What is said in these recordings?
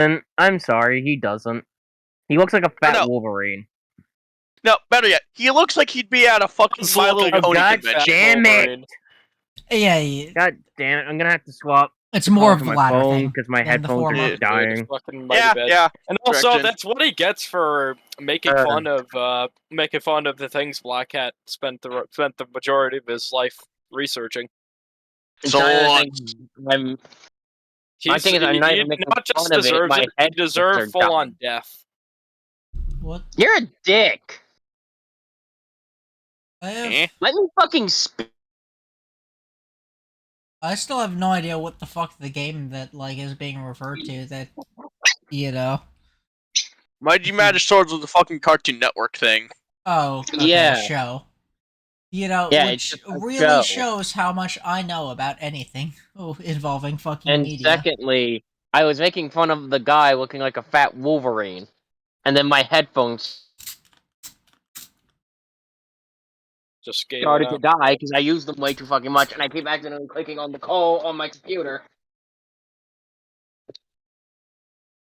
And I'm sorry, he doesn't. He looks like a fat No. Wolverine. No, better yet, he looks like he'd be at a fucking My Little Oh, Pony God convention. damn it! Yeah, God damn it! I'm gonna have to swap. it's more of the my latter phone thing because my than the headphones are former. just dying. Yeah. And also, Correction. that's what he gets for making fun of the things Black Cat spent the majority of his life researching. So I'm. My thing is, I'm not even making not just fun of it, deserves my it, he headphones are deserves full-on dying. death. What? You're a dick. I Let me fucking speak. still have no idea what the fuck the game that like is being referred to. That Mighty Magic Swords was the fucking Cartoon Network thing. Oh, okay, Yeah. show. Yeah, which it's a really show. shows how much I know about anything involving fucking And media. secondly, I was making fun of the guy looking like a fat Wolverine, and then my headphones Just gave started it to up. die because I used them way too fucking much, and I keep accidentally clicking on the call on my computer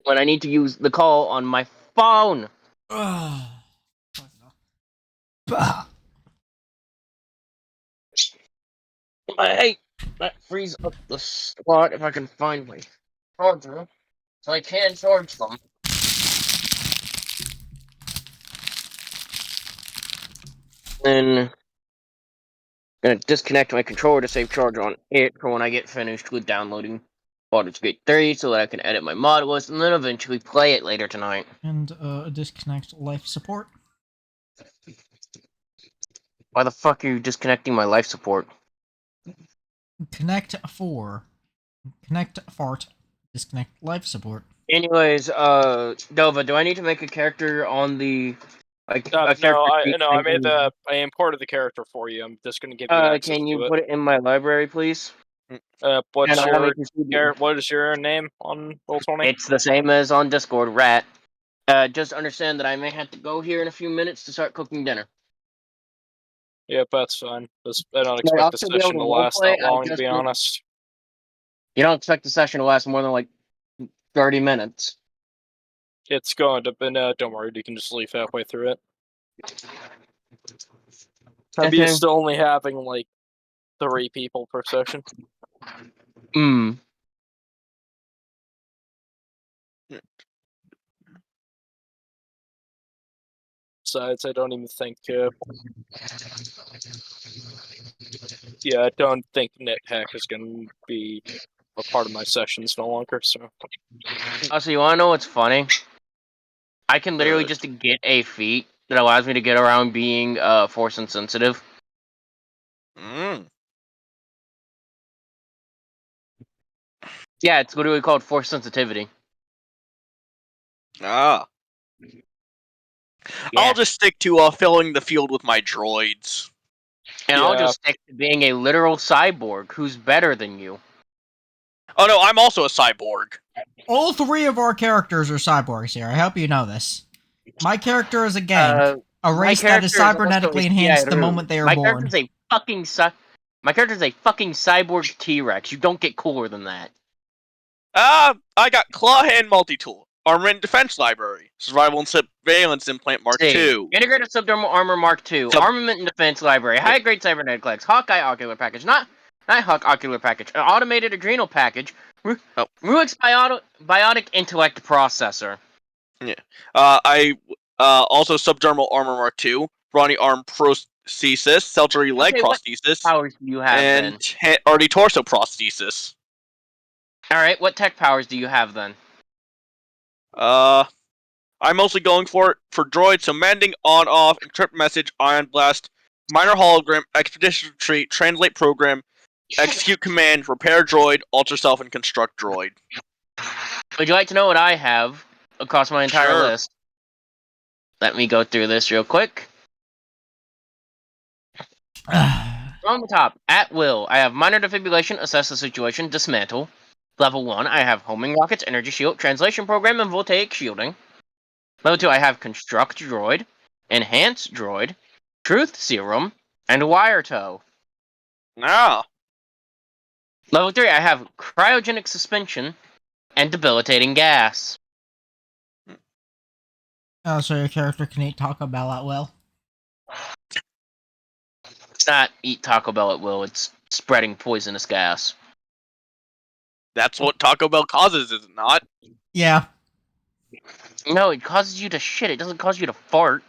when I need to use the call on my phone. I hate that frees up the slot if I can find my charger, so I can charge them. Then gonna disconnect my controller to save charge on it for when I get finished with downloading Baldur's Gate 3 so that I can edit my mod list and then eventually play it later tonight. And disconnect life support. Why the fuck are you disconnecting my life support? Connect 4. Connect fart. Disconnect life support. Anyways, Dovah, do I need to make a character on the I imported the character for you. I'm just gonna give you access can you to put it in my library, please? What And is your name on Roll20? It's the same as on Discord, Rat. Just understand that I may have to go here in a few minutes to start cooking dinner. Yep, that's fine. I don't I'll expect the still be able session to to last roleplay, that long, to be honest. You don't expect the session to last more than like 30 minutes. It's going to, but don't worry, you can just leave halfway through it. I'm used to only having like 3 people per session. Besides, I don't even think. I don't think NetHack is going to be a part of my sessions no longer. So. Also, you wanna know what's funny? I can literally just get a feat that allows me to get around being force insensitive. Yeah, it's literally called force sensitivity. Ah. Yeah. I'll just stick to filling the field with my droids. And I'll just stick to being a literal cyborg who's better than you. Oh no, I'm also a cyborg. All 3 of our characters are cyborgs here. I hope you know this. My character is a gank, a race that is cybernetically enhanced the moment they are born. My character's a fucking cyborg T-Rex. You don't get cooler than that. I got Claw Hand Multi-Tool, Armament Defense Library, Survival and Surveillance Implant Mark II. Integrated Subdermal Armor Mark II, Armament and Defense Library, High-Grade Cybernetic Legs, Hawkeye Ocular Package, Nighthawk Ocular Package, an Automated Adrenal Package, Ruix Biotic Intellect Processor. Yeah. I also Subdermal Armor Mark II, Brawny Arm Prosthesis, Cellulary Leg Prosthesis, powers do you have, and already Torso Prosthesis. Alright, what tech powers do you have then? I'm mostly going for droids, so mending, on-off, encrypt message, ion blast, minor hologram, expedition retreat, translate program, execute command, repair droid, alter self, and construct droid. Would you like to know what I have across my entire list? Let me go through this real quick. On the top, at will, I have minor defibrillation, assess the situation, dismantle. Level 1, I have homing rockets, energy shield, translation program, and voltaic shielding. Level 2, I have construct droid, enhance droid, truth serum, and wire tow. Level 3, I have cryogenic suspension and debilitating gas. Oh, so your character can eat Taco Bell at will? It's not eat Taco Bell at will, it's spreading poisonous gas. That's what Taco Bell causes, is it not? Yeah. No, it causes you to shit, it doesn't cause you to fart.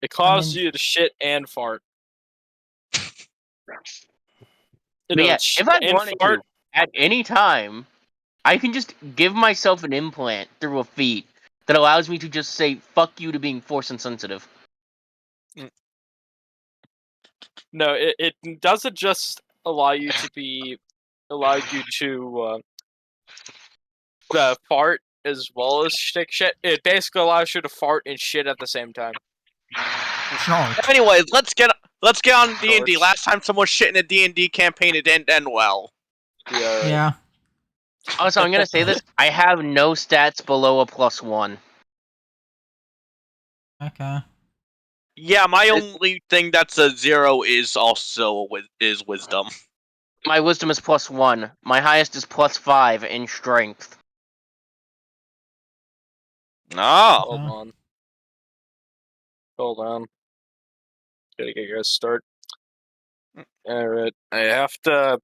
It causes you to shit and fart. But yeah, if I wanted to, at any time, I can just give myself an implant through a feat that allows me to just say "fuck you" to being force insensitive. No, it doesn't just allow you to fart as well as stick shit. It basically allows you to fart and shit at the same time. Sure. Anyways, let's get on D&D. Last time someone shit in a D&D campaign, it didn't end well. Yeah. Right. Yeah. Also, I'm gonna say this: I have no stats below a +1. Okay. Yeah, my only thing that's a 0 is also is wisdom. My wisdom is +1. My highest is +5 in strength. Oh. Hold on. Gotta get you guys start. Alright. I have to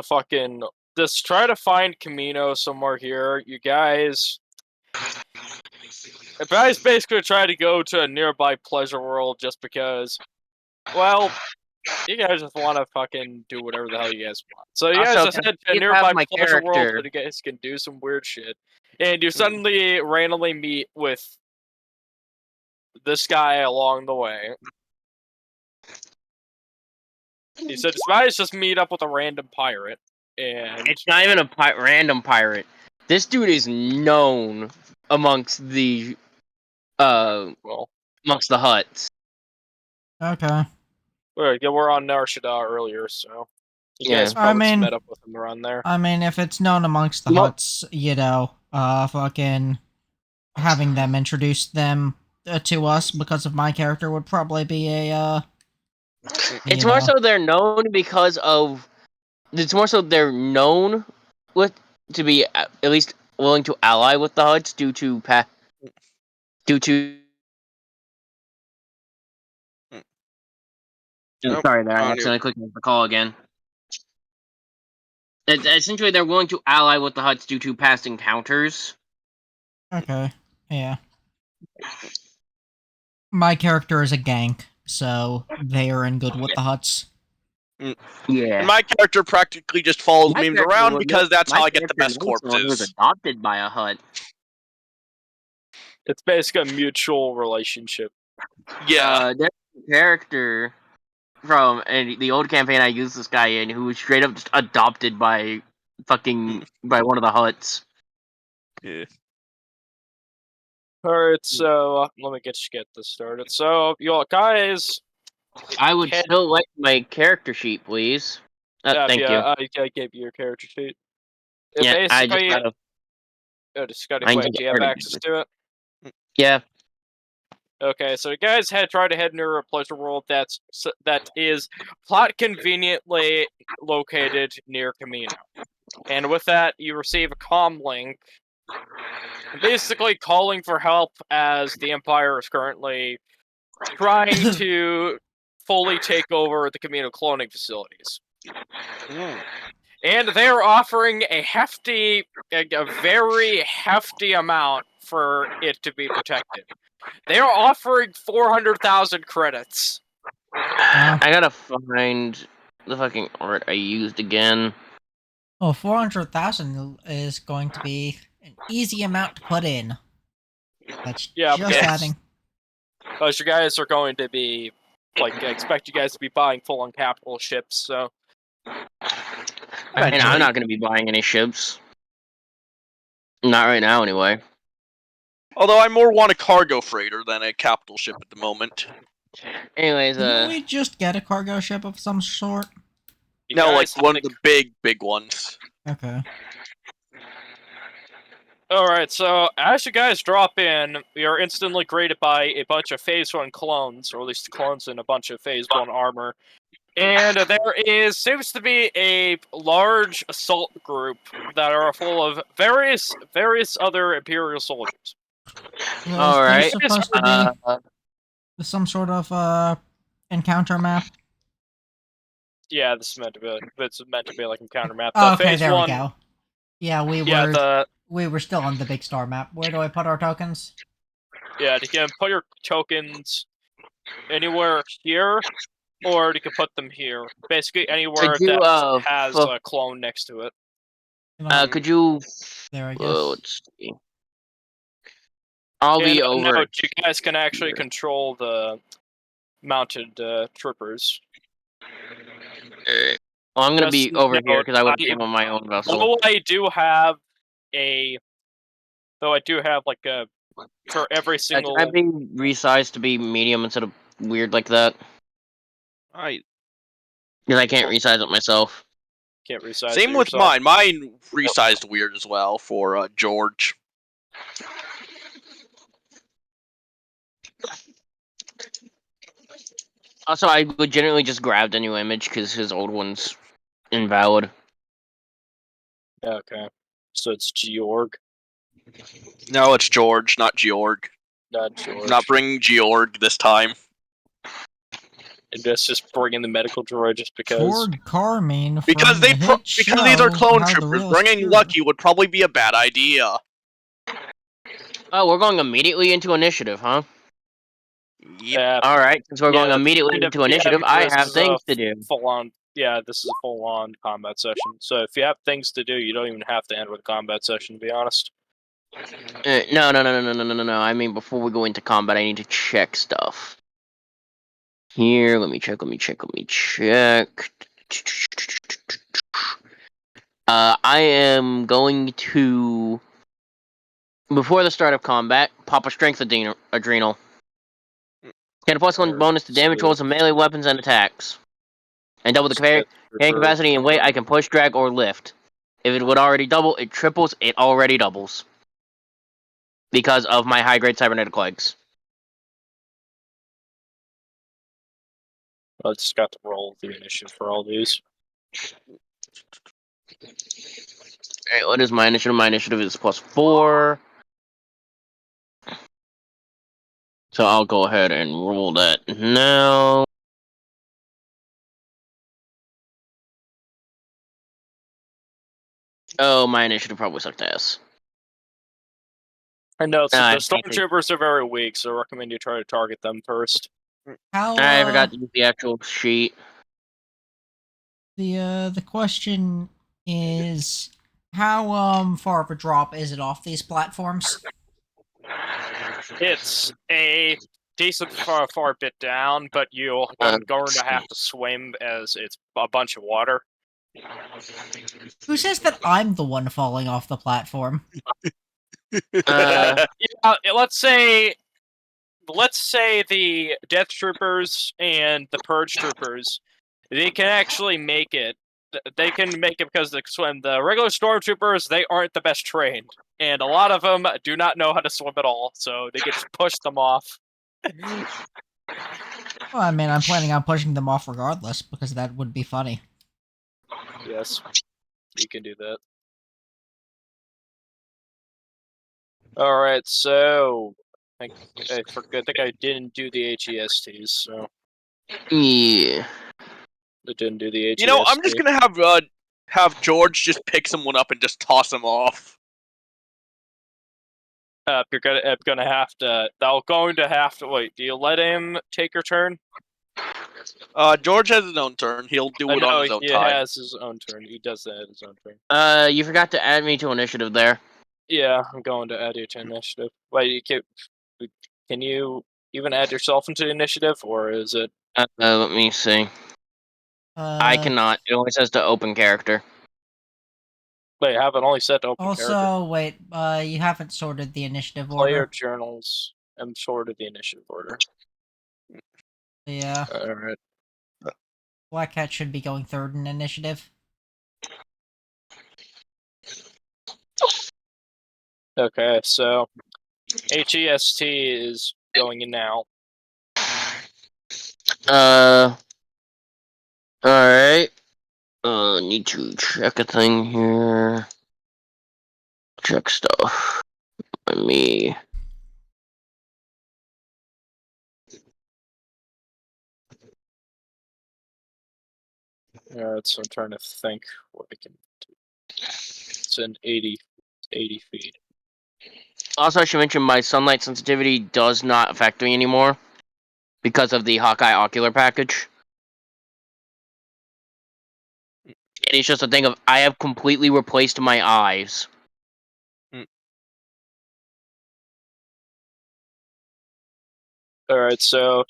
fucking just try to find Camino somewhere here. You guys basically try to go to a nearby pleasure world just because, well, you guys just want to fucking do whatever the hell you guys want. So you guys just head to a nearby pleasure world so you guys can do some weird shit. And you suddenly randomly meet with this guy along the way. He said, "Let's just meet up with a random pirate." And it's not even a random pirate. This dude is known amongst the amongst the huts. Okay. Yeah, we're on Nar Shaddaa earlier, so you guys probably met up with him around there. I mean, if it's known amongst the huts, you know, fucking having them introduce them to us because of my character would probably be a It's more so they're known because of. It's more so they're known with to be at least willing to ally with the huts due to Sorry, there. I accidentally clicked on the call again. Essentially, they're willing to ally with the huts due to past encounters. Okay. Yeah. My character is a gank, so they are in good with the huts. Yeah. And my character practically just follows memes around because that's how I get the best corpses. He was adopted by a hut. It's basically a mutual relationship. Yeah. There's a character from the old campaign I used this guy in who was straight up just adopted by by one of the huts. Yeah. Alright, so let me get this started. So, you guys, I would still like my character sheet, please. Thank you. I gave you your character sheet. Yeah, basically, I just gotta. wait, do you have access to it? Yeah. Okay, so you guys try to head near a pleasure world that is plot conveniently located near Camino. And with that, you receive a comm link, basically calling for help as the Empire is currently trying to fully take over the Camino cloning facilities. And they are offering a very hefty amount for it to be protected. They are offering 400,000 credits. I gotta find the fucking art I used again. Oh, 400,000 is going to be an easy amount to put in. That's just adding. Because you guys are going to be, I expect you guys to be buying full-on capital ships, so. And I'm not gonna be buying any ships. Not right now, anyway. Although I more want a cargo freighter than a capital ship at the moment. Anyways, Didn't we just get a cargo ship of some sort? No, like one of the big ones. Okay. Alright, so as you guys drop in, you're instantly greeted by a bunch of Phase 1 clones, or at least clones in a bunch of Phase 1 armor. And there seems to be a large assault group that are full of various other Imperial soldiers. Is All there right. supposed to be some sort of encounter map? Yeah, this is meant to be. It's meant to be like encounter map. Oh, The okay, phase there one. we go. Yeah, we were still on the big star map. Where do I put our tokens? You can put your tokens anywhere here, or you can put them here. Basically, anywhere Could you that has a clone next to it. could you There, I guess. let's see. I'll And be over. note, you guys can actually control the mounted troopers. Well, I'm gonna Just be over here note, because I would be on my own vessel. Though I do have like a for every single. Can I be resized to be medium instead of weird like that? I Because I can't resize it myself. Can't resize Same it with yourself. mine. Mine resized weird as well for George. Also, I legitimately just grabbed a new image because his old one's invalid. Okay, so it's Georg, No, it's George, not Georg. not George. Not bringing Georg this time. And that's just bring in the medical droid just because. Ford Carmine from Because the hit because these are show clone How the troopers. Real Bringing Secure- Lucky would probably be a bad idea. Oh, we're going immediately into initiative, huh? Yep. Alright, since we're going immediately into initiative, I this have is things a to do. Full on. Yeah, this is a full on combat session. So if you have things to do, you don't even have to enter the combat session. To be honest. No. I mean, before we go into combat, I need to check stuff. Here, let me check. I am going to, before the start of combat, pop a strength adrenal. Get a +1 bonus to damage rolls of melee weapons and attacks. And double the carrying capacity and weight I can push, drag, or lift. If it would already double, it triples, it already doubles. Because of my high-grade cybernetic legs. I just got to roll the initiative for all these. Alright, what is my initiative? My initiative is +4. So I'll go ahead and roll that now. Oh, my initiative probably sucked ass. I know the I think stormtroopers are very weak, so I recommend you try to target them first. How I forgot to use the actual sheet. the question is how far of a drop is it off these platforms? It's a decent far bit down, but you're going to have to swim as it's a bunch of water. Who says that I'm the one falling off the platform? Yeah, let's say the Death Troopers and the Purge Troopers, they can actually make it. They can make it because the regular Stormtroopers, they aren't the best trained, and a lot of them do not know how to swim at all, so they get just push them off. Well, I mean, I'm planning on pushing them off regardless because that would be funny. Yes, you can do that. All right, so I think I didn't do the HESTs, so Yeah. I didn't do the HEST. You know, I'm just gonna have George just pick someone up and just toss him off. You're gonna have to. Wait. Do you let him take your turn? George has his own turn. He'll do it on his own he time. has his own turn. He does that at his own turn. You forgot to add me to initiative there. Yeah, I'm going to add you to initiative. Wait, can you even add yourself into initiative, or is it? Let me see. I cannot. It only says to open character. Wait, I have it only set to open character. Also, wait, you haven't sorted the initiative Player order. journals. I'm sorted the initiative order. Yeah. All right. Black Cat should be going third in initiative. Okay, so HEST is going in now. Alright. Need to check a thing here. Check stuff. Let me. Alright, so I'm trying to think what I can do. It's an 80 feet. Also, I should mention my sunlight sensitivity does not affect me anymore because of the Hawkeye ocular package. And it's just a thing of I have completely replaced my eyes. Alright, so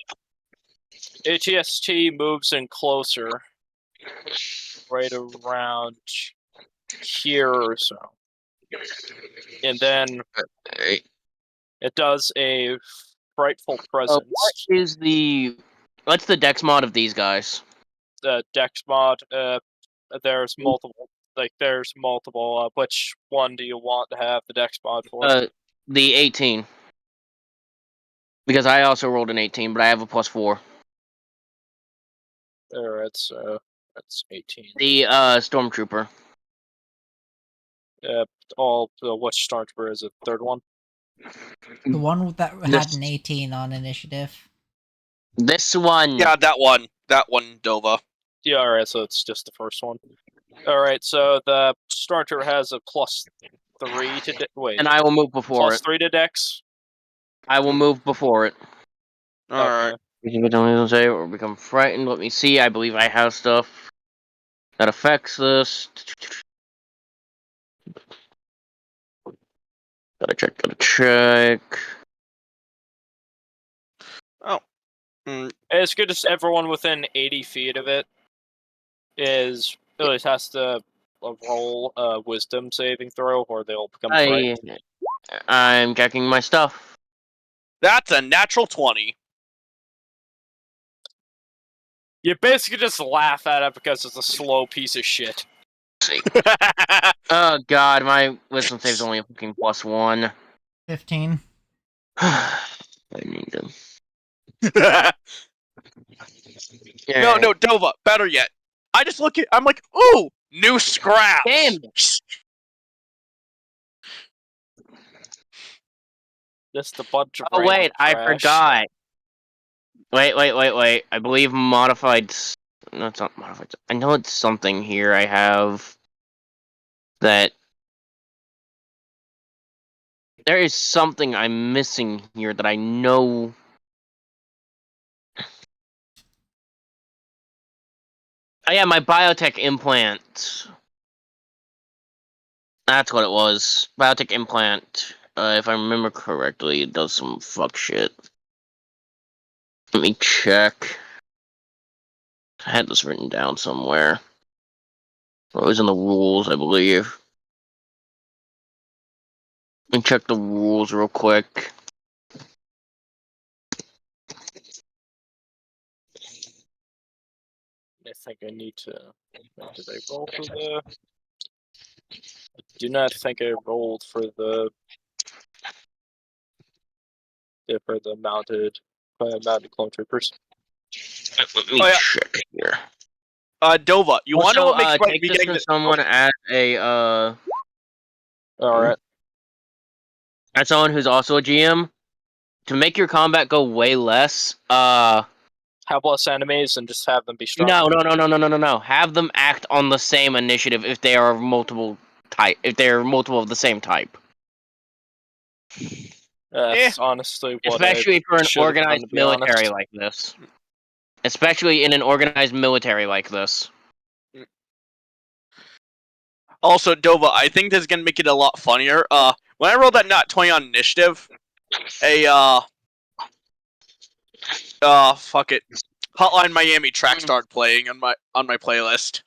ATST moves in closer, right around here or so. And then it does a frightful presence. What's the dex mod of these guys? The Dex mod, there's multiple. There's multiple. Which one do you want to have the Dex mod for? The 18. Because I also rolled an 18, but I have a +4. Alright, so that's 18. The Stormtrooper. Which Stormtrooper is it? Third one? The one that had an 18 on initiative. This one. Yeah, that one. That one, Dovah. Yeah, alright, so it's just the first one. Alright, so the Stormtrooper has a +3 to wait. And I will move before it. +3 to Dex? I will move before it. Alright. We can don't say or become frightened. Let me see. I believe I have stuff that affects this. Gotta check. Oh. It's good as everyone within 80 feet of it has to roll a wisdom saving throw or they'll become frightened. I'm checking my stuff. That's a natural 20. You basically just laugh at it because it's a slow piece of shit. Oh god, my wisdom save's only a fucking +1. 15. I need them. No, Dovah. Better yet. I just look at. I'm like, ooh, new scraps. Damn. Just a bunch of. Oh wait, I trash. forgot. Wait. I believe modified. No, it's not modified. I know it's something here. I have that. There is something I'm missing here that I know. Oh yeah, my biotech implant. That's what it was. Biotech implant. If I remember correctly, it does some fuck shit. Let me check. I had this written down somewhere. It was in the rules, I believe. Let me check the rules real quick. I think I need to. Did I roll for the? I do not think I rolled for the. For the mounted clone troopers. Let me check here. Dovah, you want to know what makes take this to someone as a Alright. as someone who's also a GM. To make your combat go way less, have less enemies and just have them be strong. No. Have them act on the same initiative if they are multiple if they're multiple of the same type. That's honestly what especially for an organized military honest. like this. Especially in an organized military like this. Also, Dovah, I think this is gonna make it a lot funnier. When I rolled that nat 20 on initiative, fuck it, Hotline Miami track started playing on my playlist.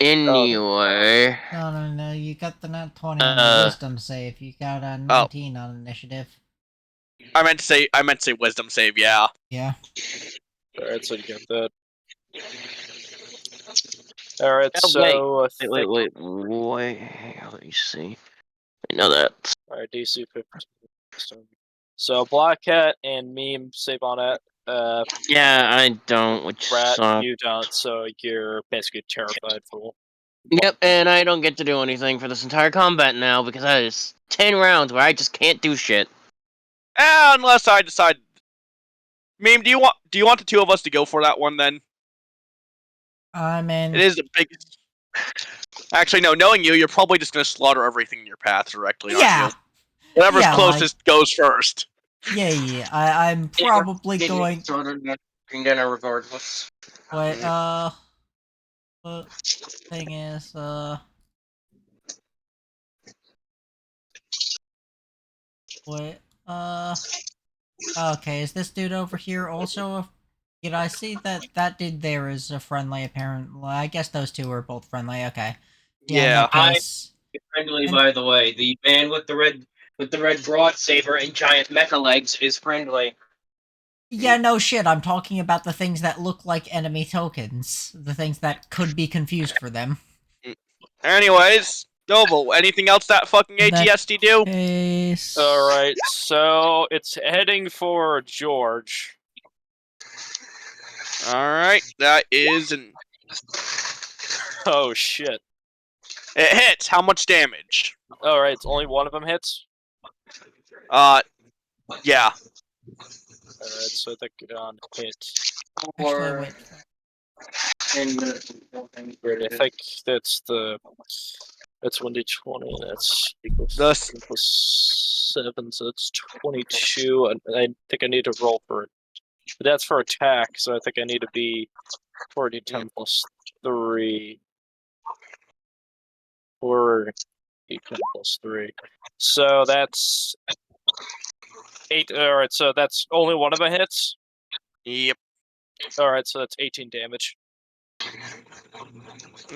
Anyway. No. You got the nat 20 on the wisdom save. You got a 19 on initiative. I meant to say wisdom save. Yeah. Yeah. Alright, so you get that. Alright, so wait. Let me see. I know that. Alright, DC 15. So Black Cat and Meme save on it. Yeah, I don't, which Rat, sucks. you don't, so you're basically terrified fool. Yep, and I don't get to do anything for this entire combat now because that is 10 rounds where I just can't do shit. Unless I decide. Meme, do you want the two of us to go for that one then? I mean, It is the biggest. Actually, no. Knowing you, you're probably just gonna slaughter everything in your path directly, aren't yeah, you? Whatever's yeah, closest goes first. yeah. I'm probably going. Dinner regardless. Wait, the thing is, wait, okay, is this dude over here also Did I see that dude there is a friendly, apparently? I guess those two are both friendly, okay. Yeah, in Yeah. that case... Friendly, And- by the way. The man with the red broad saber and giant mecha legs is friendly. Yeah, no shit, I'm talking about the things that look like enemy tokens. The things that could be confused for them. Anyways, Dovah, anything else that fucking ATST do? Case... Alright, so it's heading for George. Alright, that is an. Oh shit. It hits. How much damage? Alright, it's only one of them hits. Yeah. Alright, so the gun hit. Actually, wait. 10 minutes. I think that's the. That's 1d20, that's equals, Thus- equals 7, so it's 22. And I think I need to roll for it. But that's for attack, so I think I need to be 4d10 plus 3. Or d10 plus 3. So that's 8. Alright, so that's only one of the hits. Yep. Alright, so that's 18 damage.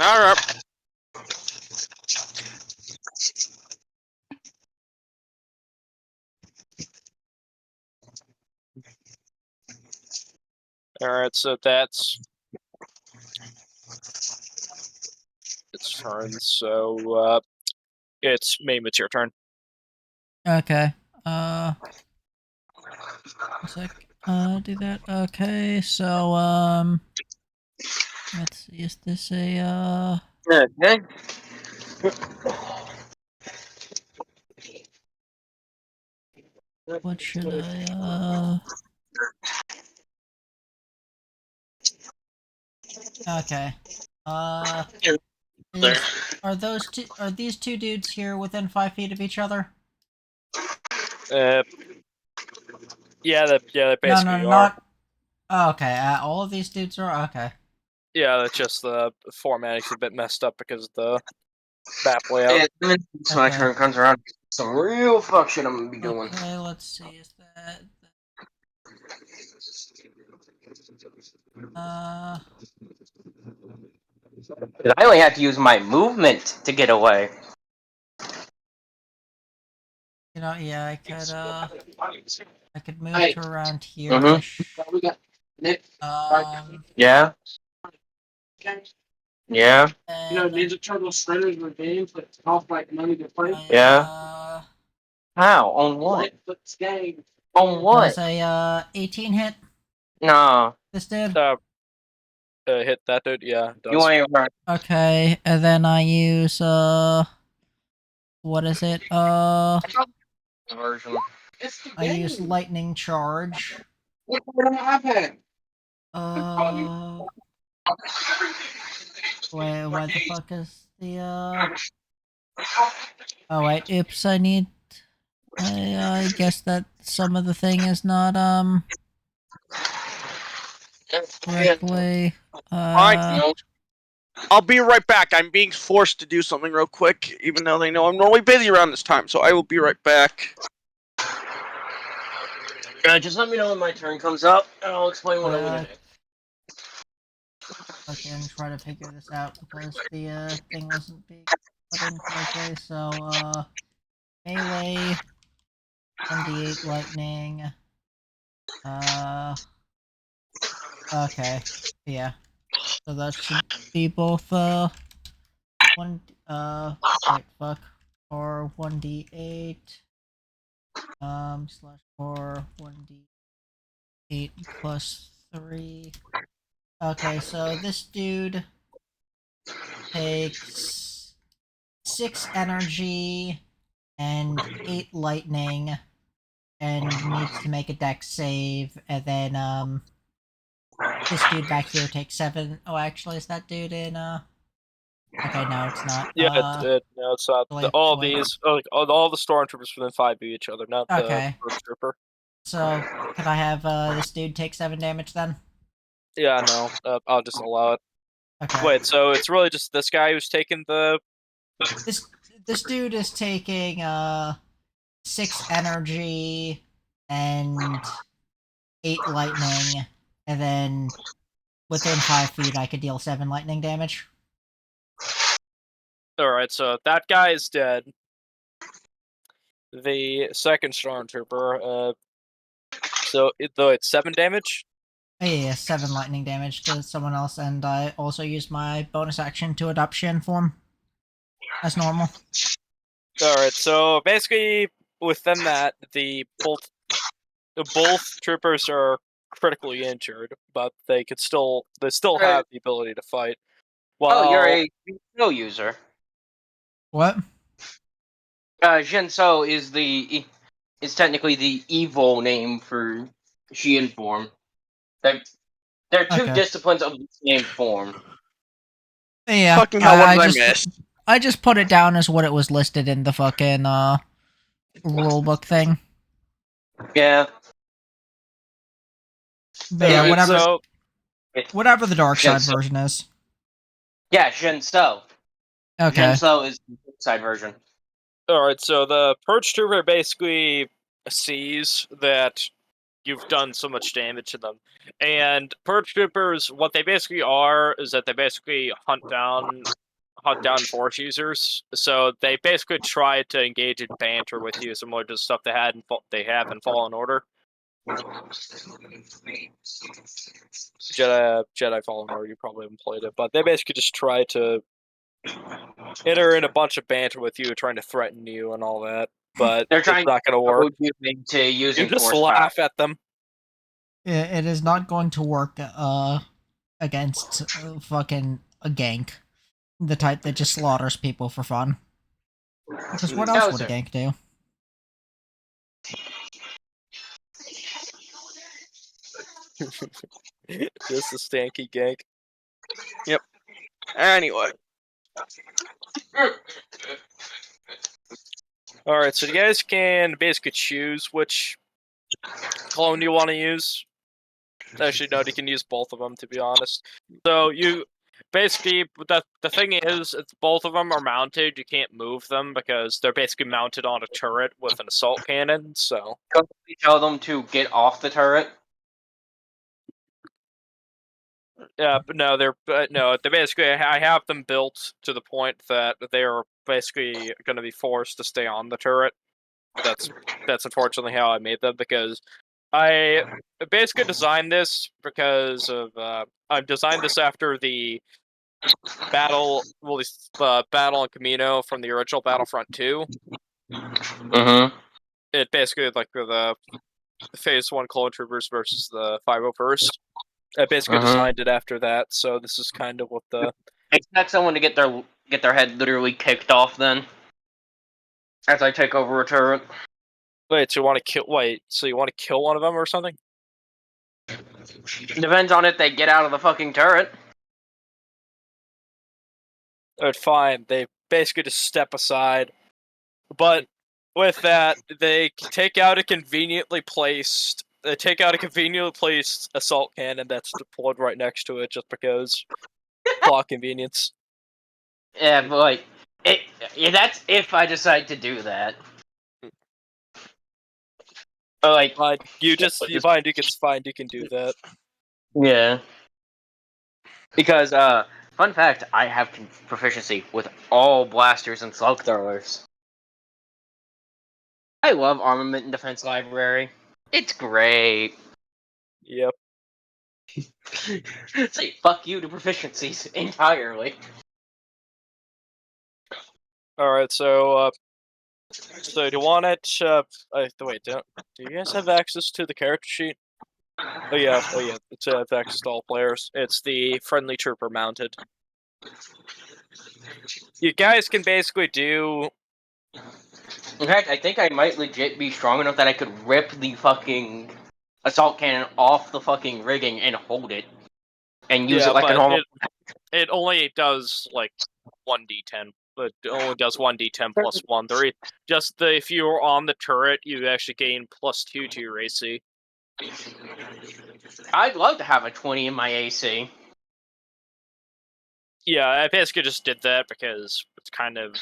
Alright. Alright, so that's its turn. So it's Mame, it's your turn. Okay, one sec. Do that. Okay, so, let's see, is this a, Okay. what should I, okay. Are these two dudes here within 5 feet of each other? Yeah, they No, basically no, are. not. Oh, okay, all of these dudes are okay. Yeah, that's just the formatting's a bit messed up because of the map layout. Yeah, so my Okay. turn comes around. Some real fuck shit I'm gonna be doing. Okay, let's see. Is that? I only have to use my movement to get away. You know, yeah, I could move Hey. to around here. We got Nick. Um. Yeah. Yeah. And, Ninja Turtle shredders were games that cost like money to play. I, Yeah. How? On what? Netflix Game. On what? Does a 18 hit No. this dude? Hit that dude. Yeah, it does. You ain't right. Okay, and then I use what is it? Version. I use lightning charge. What iPad? Wait, why the fuck is the Oh wait, oops, I need... I guess that some of the thing is not, correctly, Fine. I'll be right back. I'm being forced to do something real quick, even though they know I'm normally busy around this time, so I will be right back. Just let me know when my turn comes up, and I'll explain what I'm gonna do. Fucking try to figure this out because the thing wasn't being put in correctly. So melee, 1d8 lightning. Okay, yeah. So that should be both one wait, fuck, or 1d8 slash or 1d8 plus 3. Okay, so this dude takes 6 energy and 8 lightning and needs to make a dex save, and then this dude back here takes 7. Oh, actually, is that dude in Okay, no, it's not. Yeah, no, it's not. Wait, All wait. these, all the stormtroopers within 5 of each other, not the Okay. first trooper. So, could I have this dude take 7 damage then? Yeah, no, I'll just allow it. Okay. Wait, so it's really just this guy who's taking the. This dude is taking 6 energy and 8 lightning, and then within 5 feet I could deal 7 lightning damage. Alright, so that guy is dead. The second stormtrooper, so though it's 7 damage. Yeah, 7 lightning damage to someone else, and I also used my bonus action to adopt Shin form as normal. Alright, so basically within that, both troopers are critically injured, but they still have the ability to fight. Oh, you're While a no user. What? Jinso is technically the evil name for Xian form. They're two Okay. disciplines of the same form. Yeah, Fucking hell, what I did I miss? I just put it down as what it was listed in the fucking rulebook thing. Yeah. But yeah, It's- whatever the dark side Jinso. version is. Yeah, Jinso. Okay. Jinso is the side version. alright, so the purge trooper basically sees that you've done so much damage to them. And purge troopers, what they basically are is that they basically hunt down force users. So they basically try to engage in banter with you, similar to stuff they have in Fallen Order. Jedi Fallen Order, you probably haven't played it, but they basically just try to enter in a bunch of banter with you, trying to threaten you and all that. But They're it's trying not going to work. you into You using just force laugh at them. It is not going to work against fucking a gank. The type that just slaughters people for fun. Because what else would a gank do? Just a stanky gank. Anyway, Alright, so you guys can basically choose which clone you want to use. Actually, no, you can use both of them, to be honest. So you basically, the thing is, it's both of them are mounted. You can't move them because they're basically mounted on a turret with an assault cannon. So completely tell them to get off the turret. yeah, but no, they basically, I have them built to the point that they are basically going to be forced to stay on the turret. That's unfortunately how I made them, because I basically designed this because of I've designed this after the battle on Camino from the original Battlefront 2. Mm-hmm. It basically like the Phase 1 clone troopers versus the 501st. I basically designed it after that, so this is kind of what the Expect someone to get their head literally kicked off then. As I take over a turret. so you want to kill one of them or something? Depends on if they get out of the fucking turret. Fine. They basically just step aside. But with that, they take out a conveniently placed assault cannon that's deployed right next to it, just because plot convenience. Yeah, but like, that's if I decide to do that. But like, You can do that. Yeah. Because, fun fact, I have proficiency with all blasters and slug throwers. I love Armament and Defense Library. It's great. Yep. Say fuck you to proficiencies entirely. Alright, so do you want it? Wait, do you guys have access to the character sheet? Oh yeah. It's access to all players. It's the friendly trooper mounted. You guys can basically do. In fact, I think I might legit be strong enough that I could rip the fucking assault cannon off the fucking rigging and hold it. and use Yeah, it like a but normal. it only does like 1d10. But it only does 1d10 plus 1. If you're on the turret, you actually gain +2 to your AC. I'd love to have a 20 in my AC. Yeah, I basically just did that because it's kind of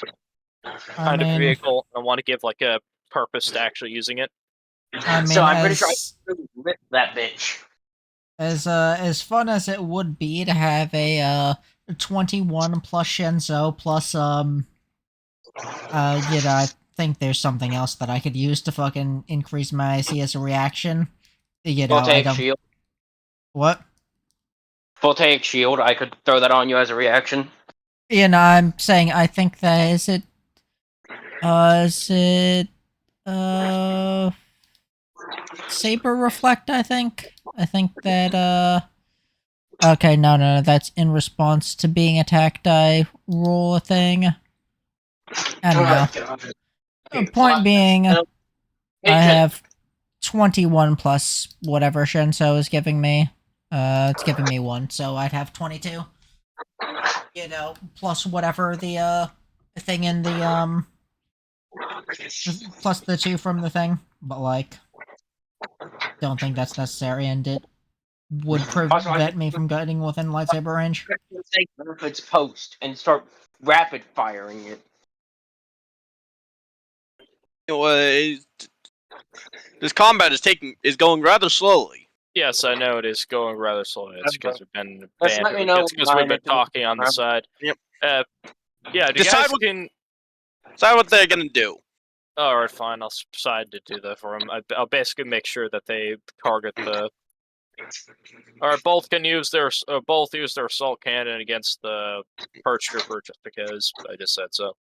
I a mean, vehicle. I want to give like a purpose to actually using it. So I'm pretty sure I as can rip that bitch. as fun as it would be to have a 21 plus Shenzo plus I think there's something else that I could use to fucking increase my AC as a reaction. I Voltaic don't. shield. What? Voltaic shield. I could throw that on you as a reaction. I'm saying I think that is it. Saber reflect? I think. I think that. Okay, no. That's in response to being attacked. I roll a thing. I don't know. Point being, I have 21 plus whatever Shenso is giving me. It's giving me 1, so I'd have 22. Plus whatever the thing in the plus the 2 from the thing. But like, don't think that's necessary, and it would prevent me from getting within lightsaber range. Take its post and start rapid firing it. This combat is going rather slowly. Yes, I know it is going rather slowly. It's because we've been Just let me know It's because when we've been mine is talking on the side. Yep. Yeah, do you Decide guys what- can? Decide what they're gonna do. All right, fine. I'll decide to do that for them. I'll basically make sure that they target the. All right, both use their assault cannon against the perch trooper just because I just said so.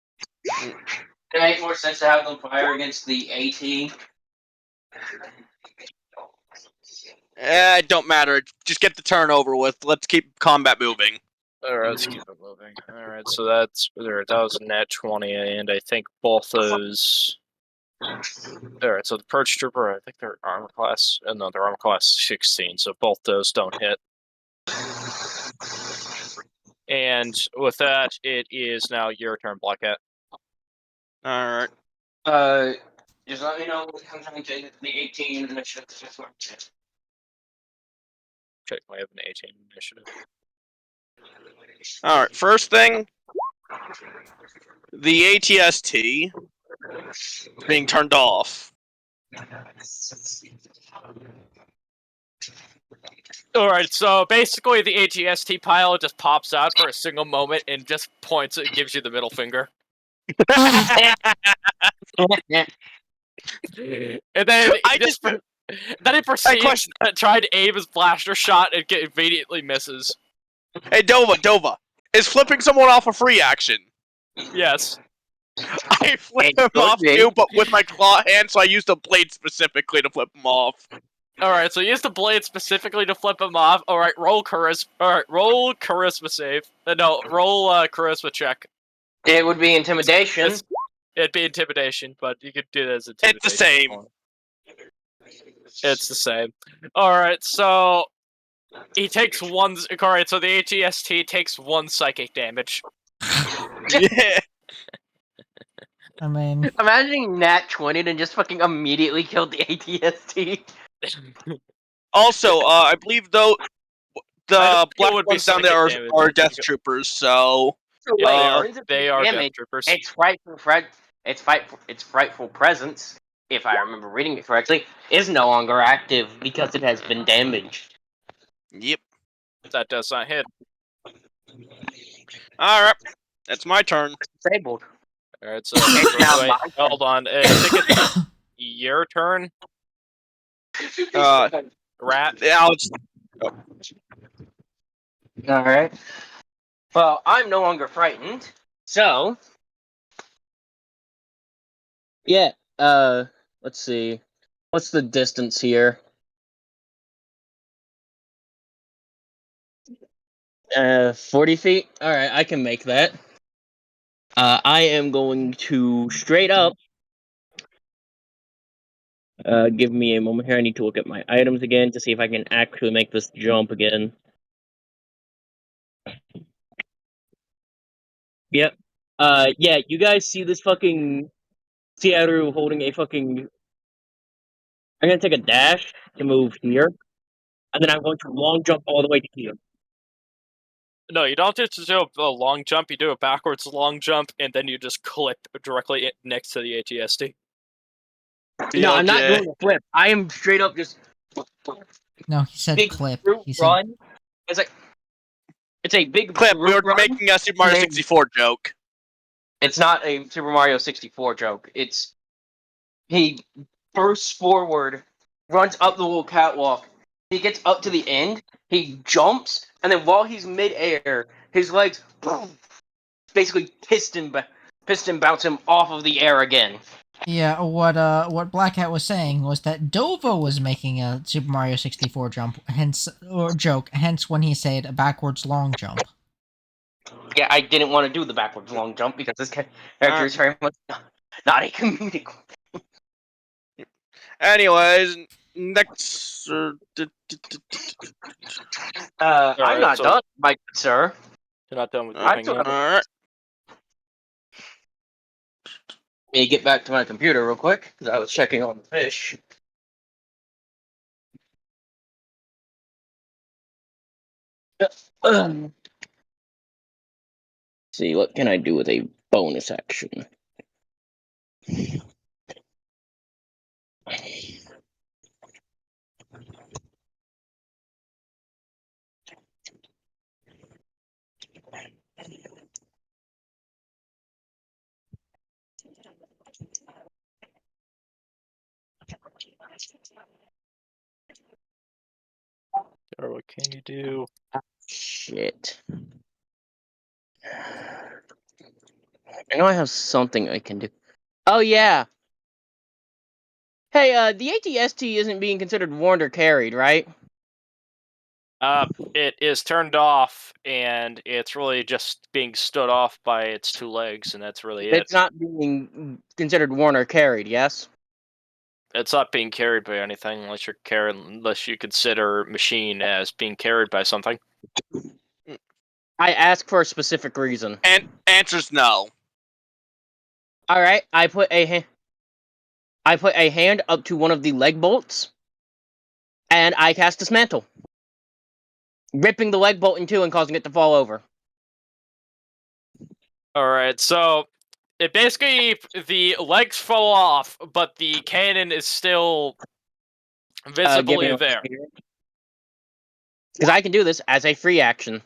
It makes more sense to have them fire against the AT. It don't matter. Just get the turn over with. Let's keep combat moving. All right, let's keep it moving. All right, so that's there. That was a net 20, and I think both those. All right, so the perch trooper, I think they're armor class. No, they're armor class 16, so both those don't hit. And with that, it is now your turn, Black Cat. All right. Just let me know what comes on the 18 initiative. Check, I have an 18 initiative. All right. First thing, the ATST being turned off. Alright, so basically the ATST pilot just pops out for a single moment and just points and gives you the middle finger. And then he proceeds to try to aim his blaster shot and immediately misses. Hey, Dovah, is flipping someone off a free action? Yes. I flipped him off too, but with my claw hand, so I used a blade specifically to flip him off. Alright, so use the blade specifically to flip him off. Alright, roll charisma. Alright, roll charisma save. No, roll charisma check. It would be intimidation. It'd be intimidation, but you could do it as intimidation. It's the same. It's the same. Alright, so he takes one. Alright, so the ATST takes 1 psychic damage. Yeah. I mean, Imagining Nat 20 and just fucking immediately killed the ATST. Also, I believe though the black would be ones down there psychic are damage. death troopers, so Yeah, they are death damage. troopers. Its frightful presence, if I remember reading it correctly, is no longer active because it has been damaged. yep. That does not hit. All right, that's my turn. Disabled. Alright, so now wait, my hold on. I think it's your turn, Rat. Yeah, let's. Alright. Well, I'm no longer frightened, so yeah, let's see. What's the distance here? 40 feet? Alright, I can make that. I am going to straight up. Give me a moment here. I need to look at my items again to see if I can actually make this jump again. Yep. Yeah, you guys see this fucking Seattle holding a fucking. I'm gonna take a dash to move here, and then I'm going to long jump all the way to here. No, you don't just do a long jump. You do a backwards long jump, and then you just clip directly next to the ATSD. No, I'm not BLJ. doing a flip. I am straight up just No, he said big clip. brute He said run. It's a big Clip, we were brute run. making a Super Mario Man. 64 joke. It's not a Super Mario 64 joke. It's he bursts forward, runs up the little catwalk. He gets up to the end. He jumps, and then while he's midair, his legs basically piston bounce him off of the air again. yeah. What Black Hat was saying was that Dovah was making a Super Mario 64 jump, joke. Hence, when he said a backwards long jump. Yeah, I didn't want to do the backwards long jump because this character is very much not a comedic. Anyways, next. I'm not so- done, my good sir. You're not done with I moving took yet. Alright. Let me get back to my computer real quick because I was checking on the fish. See, what can I do with a bonus action? Or what can you do? Shit. I know I have something I can do. Oh, yeah. Hey, the ATST isn't being considered warned or carried, right? It is turned off, and it's really just being stood off by its two legs, and that's really it. It's not being considered worn or carried, yes? It's not being carried by anything unless you consider machine as being carried by something. I ask for a specific reason. And answer's no. All right, I put a hand up to one of the leg bolts, and I cast Dismantle, ripping the leg bolt in two and causing it to fall over. Alright, so it basically the legs fall off, but the cannon is still visibly there. Because I can do this as a free action.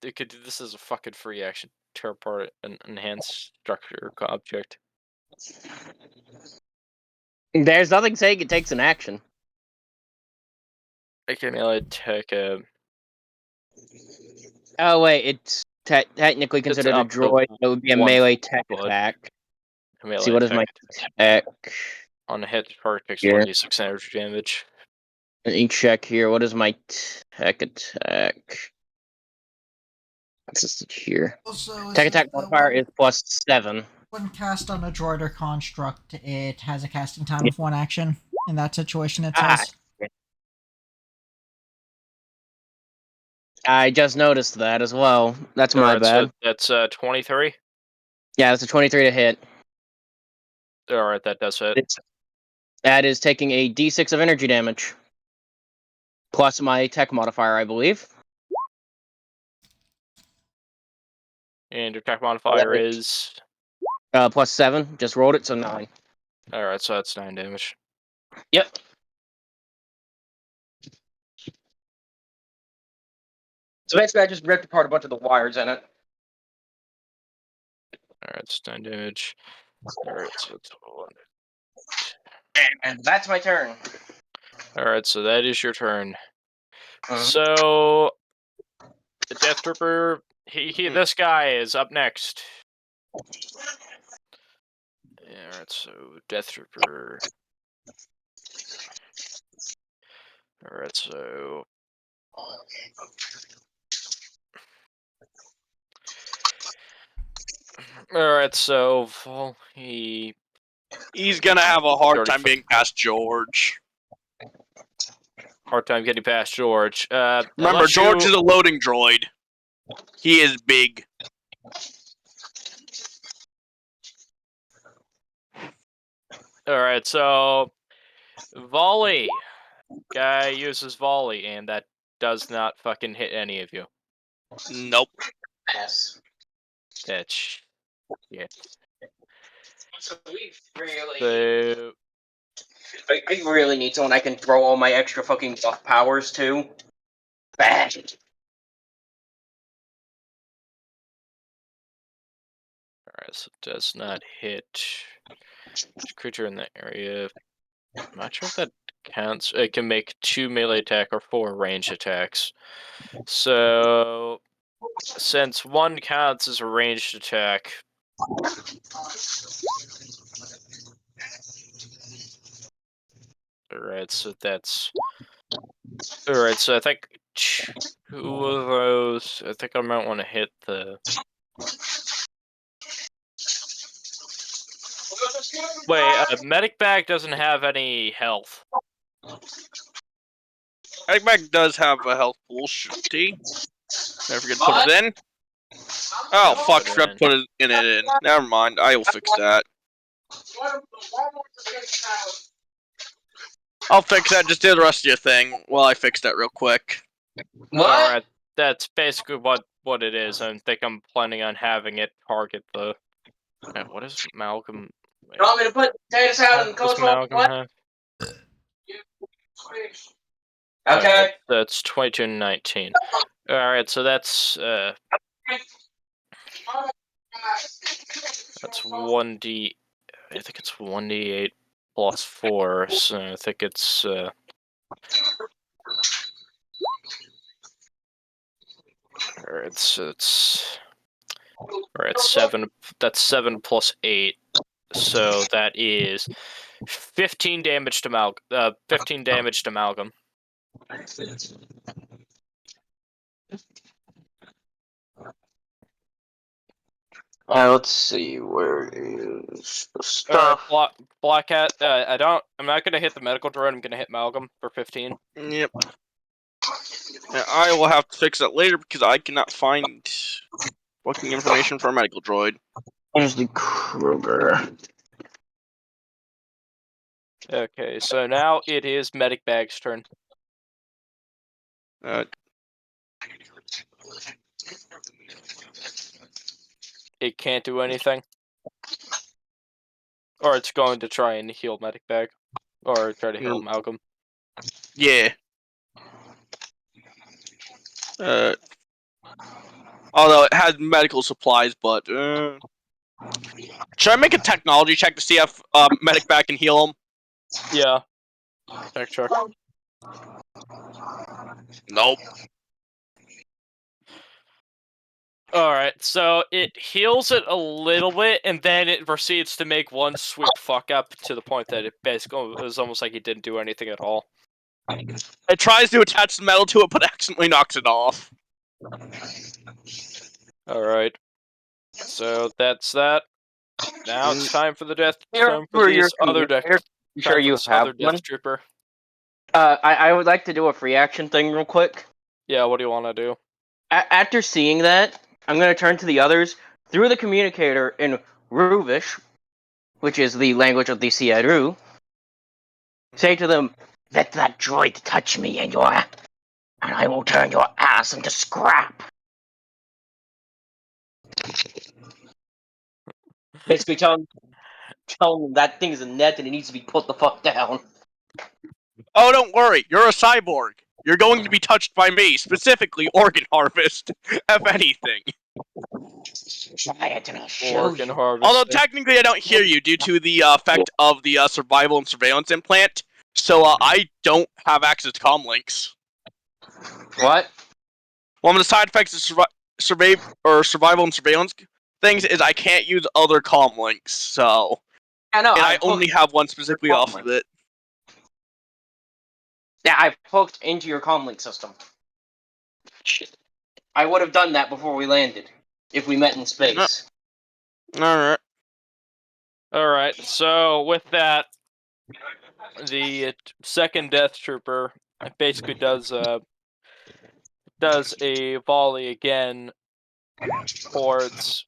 You could do this as a fucking free action. Tear apart an enhanced structure object. There's nothing saying it takes an action. I can melee attack a. Oh wait, it's technically considered a up to droid. It would be a 1 melee tech foot. attack. A melee See, what is my tech? on a hit? Part takes Here. 1d6 energy damage. Let me check here. What is my tech attack? What's this here? Also, Tech attack modifier is +7. when cast on a droid or construct, it has a casting time of 1 action. In that situation, it says. I just noticed that as well. That's my Alright, bad. so that's 23. Yeah, it's a 23 to hit. Alright, that does hit. That is taking a d6 of energy damage. Plus my tech modifier, I believe. And your attack modifier is. +7. Just rolled it, so 9. Alright, so that's 9 damage. Yep. So basically, I just ripped apart a bunch of the wires in it. Alright, it's 9 damage. Alright, so it's And that's my turn. Alright, so that is your turn. Mhm. So the Death Trooper, this guy is up next. Alright, so Death Trooper. Alright, so alright, so well, He's gonna have a hard Already time getting past George. hard time getting past George. Remember, George is a loading droid. He is big. Alright, so volley. Guy uses volley, and that does not fucking hit any of you. Nope. Yes. That's yeah. So we really, So I really need someone I can throw all my extra fucking buff powers to. Bad. alright, so it does not hit creature in the area. I'm not sure if that counts. It can make 2 melee attack or 4 ranged attacks. So since 1 counts as a ranged attack, alright, so that's alright, so I think 2 of those. I think I might want to hit the. Wait, medic bag doesn't have any health. Eggback does have a health pool, shouldn't he? Never forget to put it in. Oh fuck, forgot to put it in. Never mind, I will fix that. I'll fix that, just do the rest of your thing while I fix that real quick. What? Alright, that's basically what it is. I think I'm planning on having it target the. What is Malcolm? You want me to put potato salad in the Does coleslaw? Malcolm What? have? Okay. That's 2219. Alright, so that's 1d. I think it's 1d8 plus 4. So I think it's alright, so it's alright, 7. That's 7 plus 8. So that is 15 damage to 15 damage to Malcolm. Let's see, where is the Alright, stuff? Black Cat. I'm not gonna hit the medical droid. I'm gonna hit Malcolm for 15. Yep. Yeah, I will have to fix that later because I cannot find fucking information for a medical droid. Here's the Kruger. Okay, so now it is Medic Bag's turn. It can't do anything. Or it's going to try and heal Medic Bag. Or try to heal Malcolm. Yeah. Although it has medical supplies, but should I make a technology check to see if medic bag can heal him? Yeah. Check. Nope. Alright, so it heals it a little bit, and then it proceeds to make one sweep fuck up to the point that it basically was almost like it didn't do anything at all. It tries to attach the metal to it, but accidentally knocks it off. Alright. So that's that. Now it's time for the death. Here Time for for your this other death. communicator. You sure you have one? Death Trooper. I would like to do a free action thing real quick. Yeah, what do you want to do? After seeing that, I'm going to turn to the others through the communicator in Ruvish, which is the language of the Sieru. Say to them, "Let that droid touch me, and I will turn your ass into scrap." Basically, tell them that thing is a net and it needs to be put the fuck down. Oh, don't worry. You're a cyborg. You're going to be touched by me, specifically organ harvest, if anything. Try it and I'll show Organ you. harvest. Although technically I don't hear you due to the effect of the survival and surveillance implant, so I don't have access to comlinks. What? One of the side effects of survival and surveillance things is I can't use other comlinks, so Yeah, no, and I only have one specifically off comlink. of it. Yeah, I've hooked into your comlink system. I would have done that before we landed, if we met in space. Alright. Alright, so with that, the second Death Trooper basically does a volley again towards.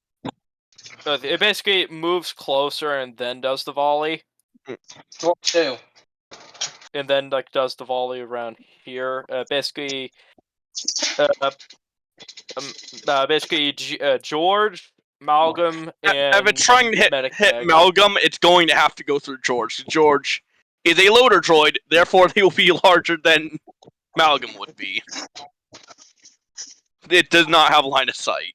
It basically moves closer and then does the volley. 2. and then like does the volley around here. Basically, George, Malcolm, and If it's trying to hit Medic. Malcolm, it's going to have to go through George. George is a loader droid, therefore they will be larger than Malcolm would be. It does not have line of sight.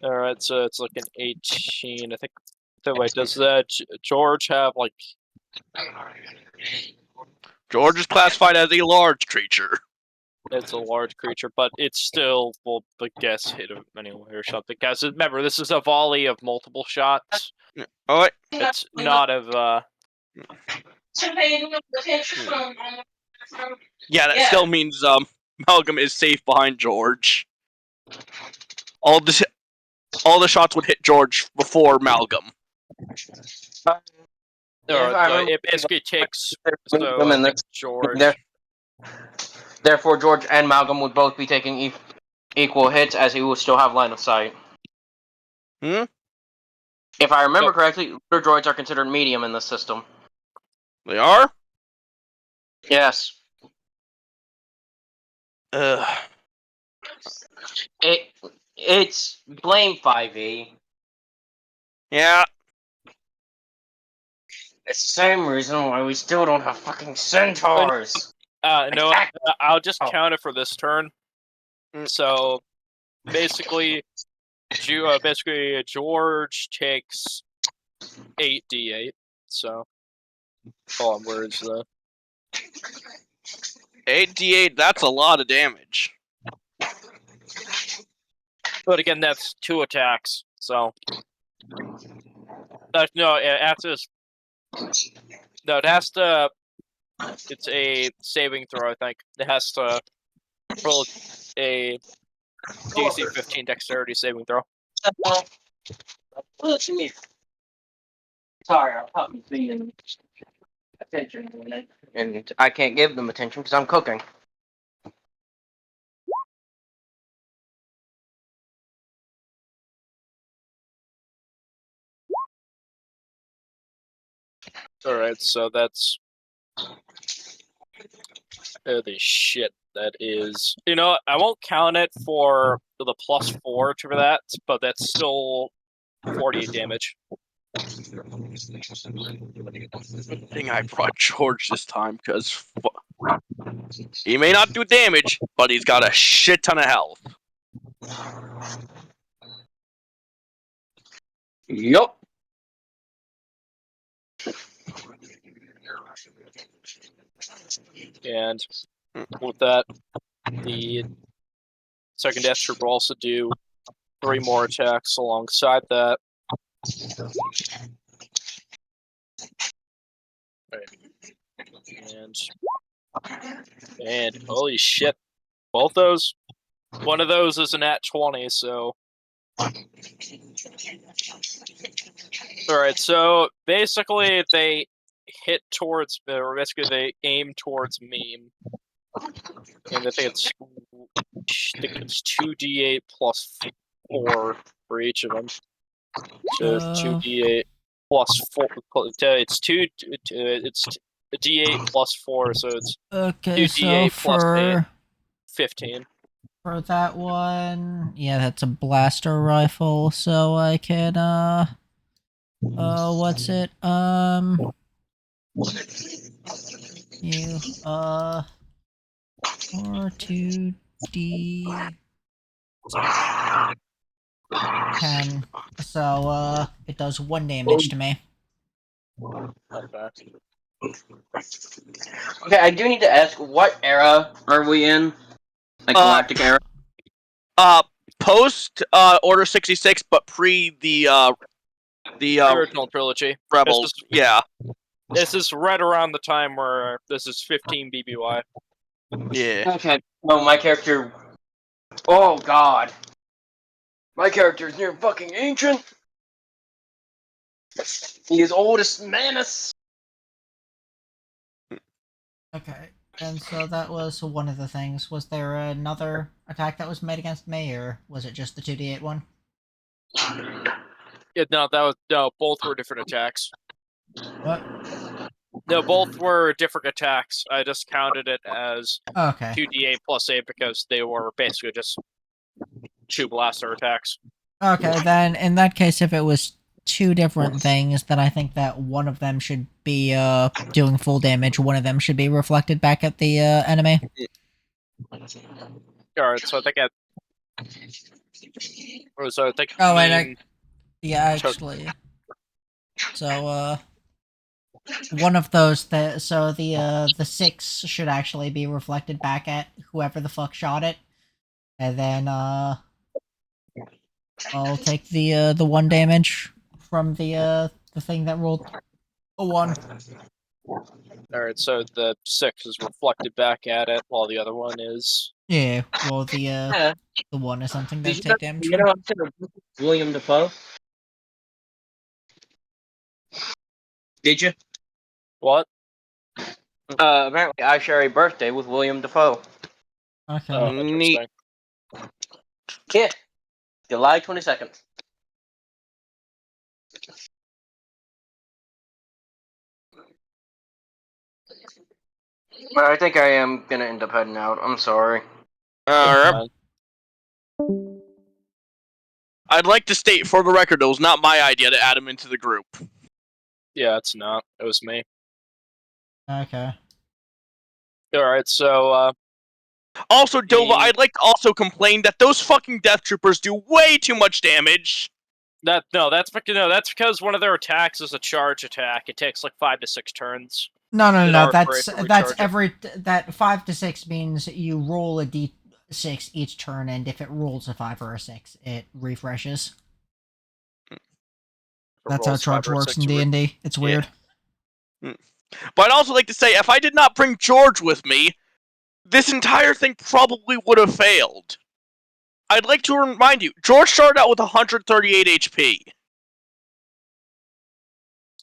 Alright, so it's like an 18, I think. So wait, does George have like... George is classified as a large creature. It's a large creature, but it's still, well, I guess hit him anyway or something. Guys, remember, this is a volley of multiple shots. Alright. It's not of, Yeah, that still means Malcolm is safe behind George. All the shots would hit George before Malcolm. it basically takes, so I think George... Therefore, George and Malcolm would both be taking equal hits, as he will still have line of sight. If I remember correctly, loader droids are considered medium in this system. They are? Yes. It's blame 5e. Yeah. It's the same reason why we still don't have fucking centaurs. No, I'll just count it for this turn. So, basically, George takes 8d8. So, hold on, where is the 8d8? That's a lot of damage. But again, that's 2 attacks. So, no, after this, no, it has to. It's a saving throw, I think. It has to roll a DC 15 dexterity saving throw. Sorry, I'll probably be in attention in a minute. And I can't give them attention because I'm cooking. Alright, so that's... Holy shit, that is... You know, I won't count it for the +4 for that, but that's still 48 damage. Good thing I brought George this time, because he may not do damage, but he's got a shit ton of health. Yup. And with that, the second death troop will also do 3 more attacks alongside that. Right. And holy shit, both those. One of those is an at 20, so. Alright, so basically they hit towards, or basically they aim towards me. And I think it's 2d8 plus 4 for each of them. So 2d8 plus 4. It's a d8 plus 4, so it's Okay, 2d8 so plus 8. for 15. for that one, yeah, that's a blaster rifle, so I can what's it? You 4 2d 10. So it does 1 damage to me. Okay. Okay, I do need to ask, what era are we in? Like Galactic era? Post Order 66, but pre the original trilogy. Rebels. This is right around the time where this is 15 BBY. Yeah. Okay. Oh, my character. Oh god. My character is near fucking ancient. He is old as Manus. Okay, and so that was one of the things. Was there another attack that was made against me, or was it just the 2d8 one? No, both were different attacks. What? No, both were different attacks. I just counted it as Okay. 2d8 plus 8 because they were basically just 2 blaster attacks. Okay, then in that case, if it was two different things, then I think that one of them should be doing full damage. One of them should be reflected back at the enemy. Alright, so I think Oh, and meme yeah, took actually. So one of those so the 6 should actually be reflected back at whoever the fuck shot it, and then I'll take the 1 damage from the thing that rolled a 1. Alright, so the 6 is reflected back at it, while the other one is. Yeah, well the Yeah. 1 is something Did that you take damage know from. I'm to William Defoe? Did you? What? Apparently I share a birthday with William Defoe. Okay. Oh, Neat. interesting. Yeah. July 22nd. But I think I am gonna end up heading out. I'm sorry. Alright. I'd like to state for the record, it was not my idea to add him into the group. Yeah, it's not. It was me. Okay. Alright, so, Also, Dovah, I'd like to also complain that those fucking Death Troopers do way too much damage. that's because one of their attacks is a charge attack. It takes like 5 to 6 turns. No, in order for it to that's recharge it. every that 5 to 6 means you roll a d6 each turn, and if it rolls a 5 or a 6, it refreshes. That's how Rolls 5 charge or works 6 in D&D. It's weird. But I'd also like to say, if I did not bring George with me, this entire thing probably would have failed. I'd like to remind you, George started out with 138 HP.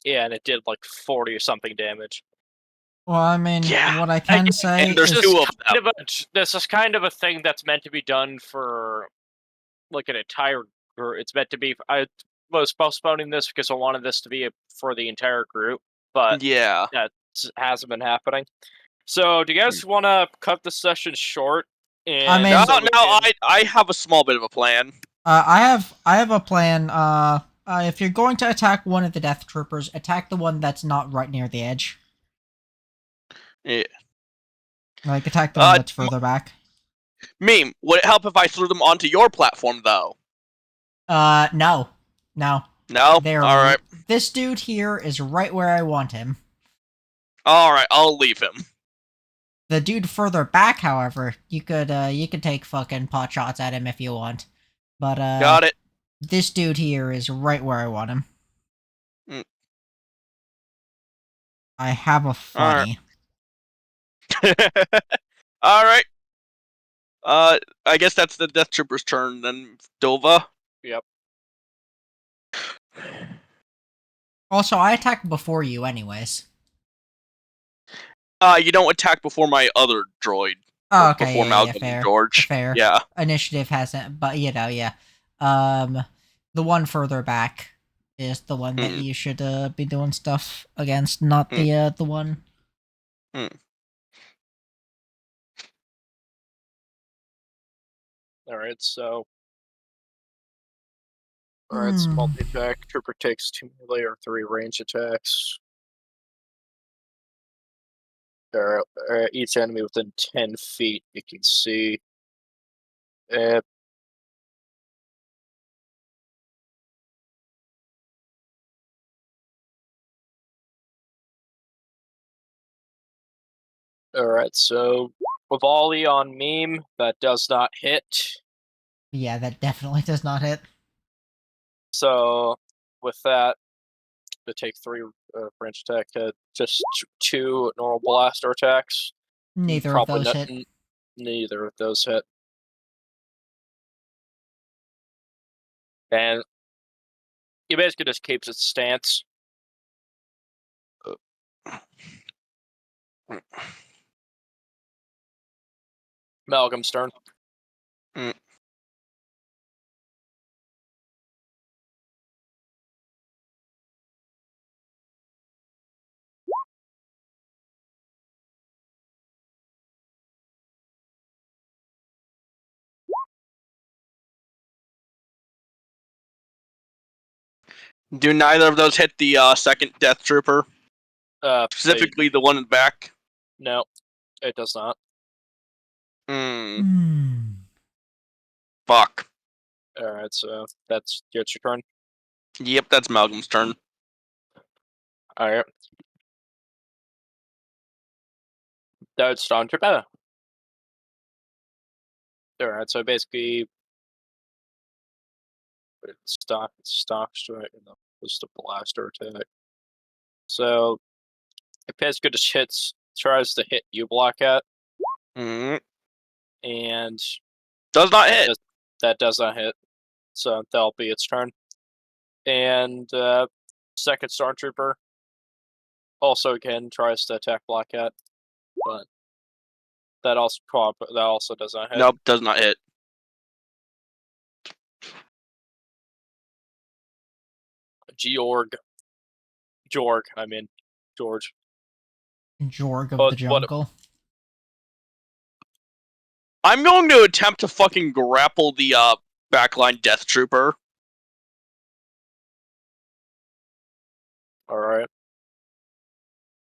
Yeah, and it did like 40 or something damage. Well, I mean, Yeah, what I can say and there's is two of them. This is kind of a thing that's meant to be done for like an entire group. It's meant to be. I was postponing this because I wanted this to be for the entire group, but Yeah. that hasn't been happening. So, do you guys want to cut the session short? And I mean- I have a small bit of a plan. I have a plan. If you're going to attack one of the Death Troopers, attack the one that's not right near the edge. Yeah. Like, attack the one that's further back. Meme, would it help if I threw them onto your platform, though? No. No. No? There. Alright. This dude here is right where I want him. Alright, I'll leave him. The dude further back, however, you could take fucking pot shots at him if you want. But, Got it. this dude here is right where I want him. Mm. I have a funny. Alright. I guess that's the Death Trooper's turn then, Dovah. Yep. Also, I attacked before you anyways. You don't attack before my other droid. Oh, okay, Before yeah, Malcolm fair. and George. Fair. Yeah. Initiative hasn't, but yeah. The one further back is the one that you should be doing stuff against, not the one. Alright, so. Alright, so multi-attack. Trooper takes 2 melee or 3 range attacks. Each enemy within 10 feet, you can see. Alright, so with volley on meme, that does not hit. Yeah, that definitely does not hit. So with that, to take 3 range attack, just 2 normal blaster attacks. Neither of those hit. Neither of those hit. And he basically just keeps its stance. Malcolm's turn. Do neither of those hit the second Death Trooper? Specifically the one in the back? No, it does not. Fuck. Alright, so that's your turn. Yep, that's Malcolm's turn. Alright. That's Stormtrooper. Alright, so basically stock strike and just a blaster attack. So it basically just tries to hit you, Black Cat, Mm. and Does not hit. that does not hit. So that'll be its turn. And second Stormtrooper also again tries to attack Black Cat, but that also does not hit. Nope, does not hit. Georg, I mean George. Jorg of But the jungle. I'm going to attempt to fucking grapple the backline Death Trooper. Alright.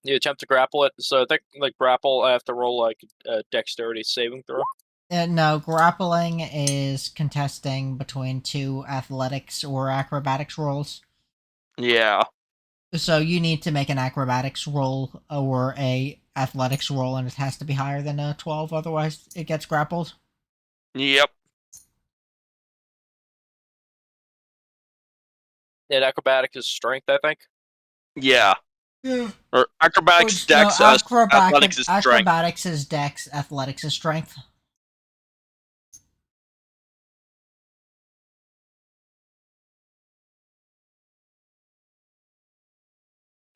You attempt to grapple it, so I think like grapple I have to roll like a dexterity saving throw. No, grappling is contesting between 2 athletics or acrobatics rolls. Yeah. So you need to make an acrobatics roll or a athletics roll, and it has to be higher than a 12, otherwise it gets grappled. Yep. And acrobatic is strength, I think. Yeah. Yeah. Or acrobatics, dex, athletics is strength. Acrobatics is dex, athletics is strength.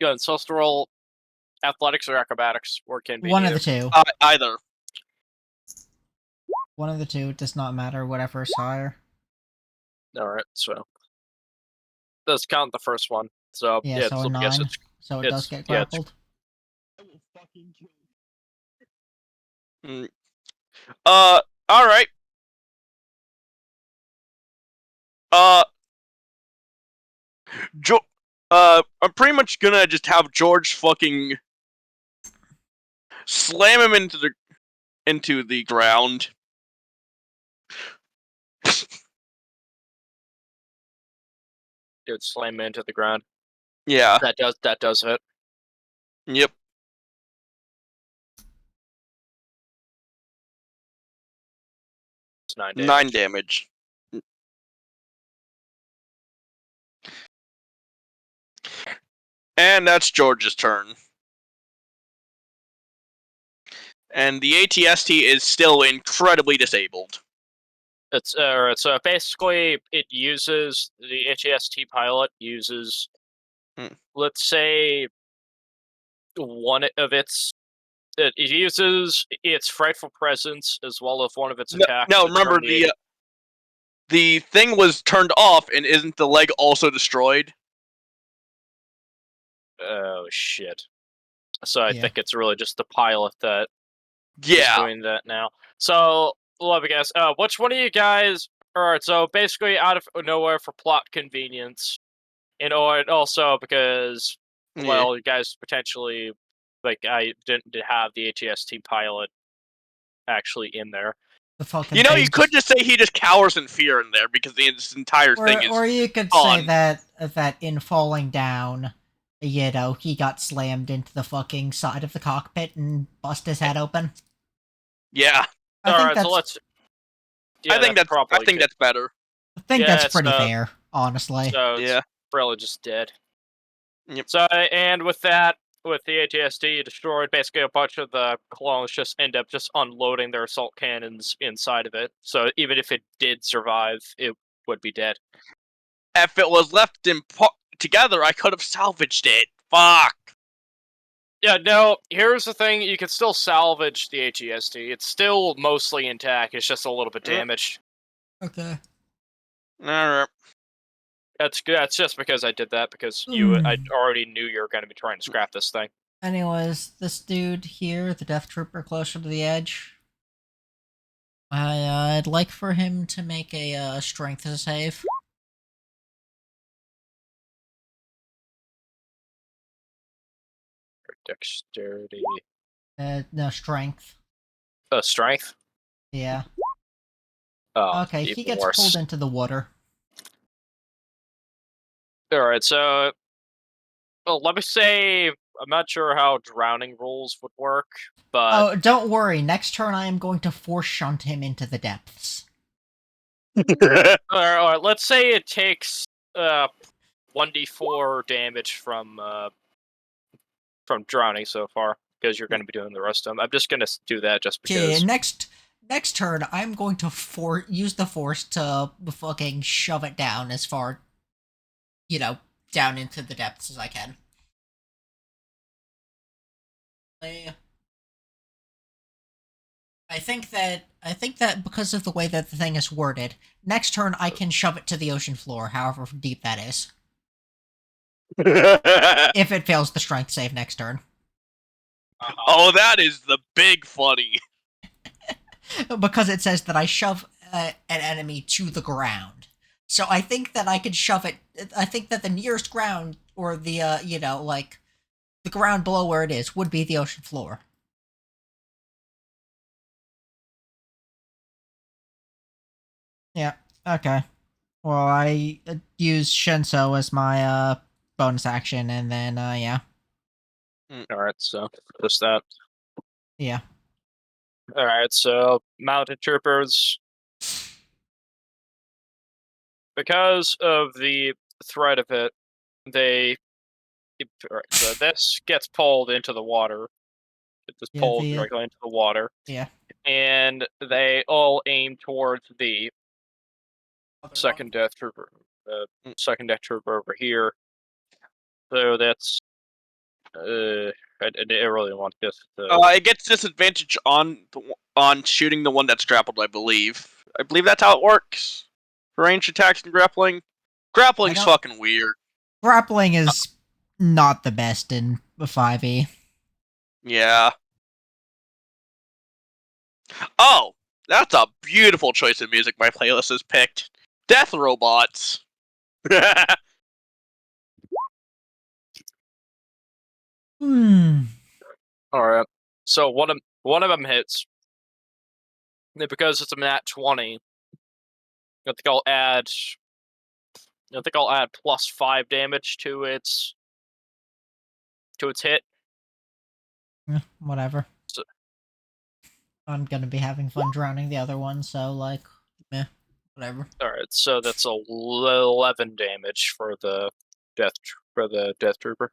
Good. So let's roll athletics or acrobatics, or can be One neither. of the two. Either. One of the two. It does not matter. Whatever is higher. Alright, so let's count the first one. So Yeah, so a 9. So it does get grappled. Alright. I'm pretty much gonna just have George fucking slam him into the ground. Dude, slam into the ground. Yeah. That does hit. Yep. It's 9 damage. 9 damage. And that's George's turn. And the ATST is still incredibly disabled. It's so basically it uses the HAST pilot uses let's say one of its it uses its frightful presence as well as one of its attacks. No, remember the thing was turned off, and isn't the leg also destroyed? Oh shit! So I think it's really just the pilot that is doing that now. So let me guess. Which one of you guys? All right. So basically, out of nowhere for plot convenience, and also because well, you guys potentially like I didn't have the ATST pilot actually in there. You know, you could just say he just cowers in fear in there because this entire thing is. Or you could say that in falling down, you know, he got slammed into the fucking side of the cockpit and bust his head open. Yeah. Alright, so let's. Yeah, I think that's better. I think that's pretty fair, honestly. So it's really just dead. Yep. So and with that, with the ATSD destroyed, basically a bunch of the clones just end up just unloading their assault cannons inside of it. So even if it did survive, it would be dead. If it was left together, I could have salvaged it. Fuck. Yeah, no, here's the thing. You can still salvage the ATSD. It's still mostly intact. It's just a little bit damaged. Okay. Alright. That's good. That's just because I did that, because I already knew you were going to be trying to scrap this thing. Anyways, this dude here, the Death Trooper closer to the edge, I'd like for him to make a strength save. Dexterity. No, strength. Strength. Yeah. Oh, Okay, he even gets worse. pulled into the water. All right, so let me say I'm not sure how drowning rules would work, but Oh, don't worry. Next turn, I am going to force shunt him into the depths. all right, let's say it takes 1d4 damage from drowning so far because you're going to be doing the rest of them. I'm just going to do that just Okay, because. next turn, I'm going to use the force to fucking shove it down as far, down into the depths as I can. I think that because of the way that the thing is worded, next turn I can shove it to the ocean floor, however deep that is. If it fails the strength save next turn. Oh, that is the big funny. Because it says that I shove an enemy to the ground. So I think that I could shove it. I think that the nearest ground, or the the ground below where it is, would be the ocean floor. Yeah. Okay. Well, I use Shenso as my bonus action, and then yeah. All right, so just that. Yeah. All right, so mounted troopers, because of the threat of it, they. All right, so this gets pulled into the water. It just Yeah. pulled directly into the water, Yeah. and they all aim towards the second death trooper. Second death trooper over here. So that's. I really want this. It gets disadvantage on shooting the one that's grappled. I believe. I believe that's how it works for ranged attacks and grappling. Grappling's fucking weird. Grappling is not the best in 5e. Yeah. Oh, that's a beautiful choice of music my playlist has picked. Death Robots. Hmm. All right. So one of them hits. And because it's a nat 20. I think I'll add. I think I'll add +5 damage to its hit. Whatever. So, I'm gonna be having fun drowning the other one, so like, whatever. all right. So that's 11 damage for the death trooper.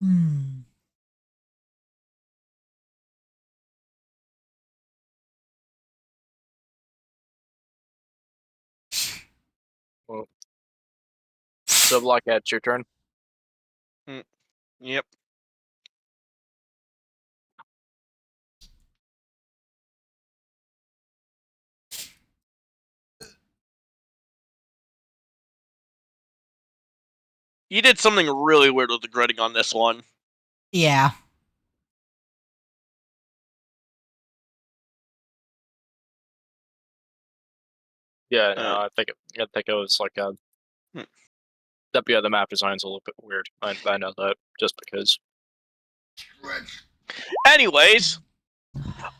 Hmm. Well, so Block, it's your turn. Yep. You did something really weird with the gridding on this one. Yeah. Yeah, no, I think it was like a. The map design's a little bit weird. I know that just because. Anyways,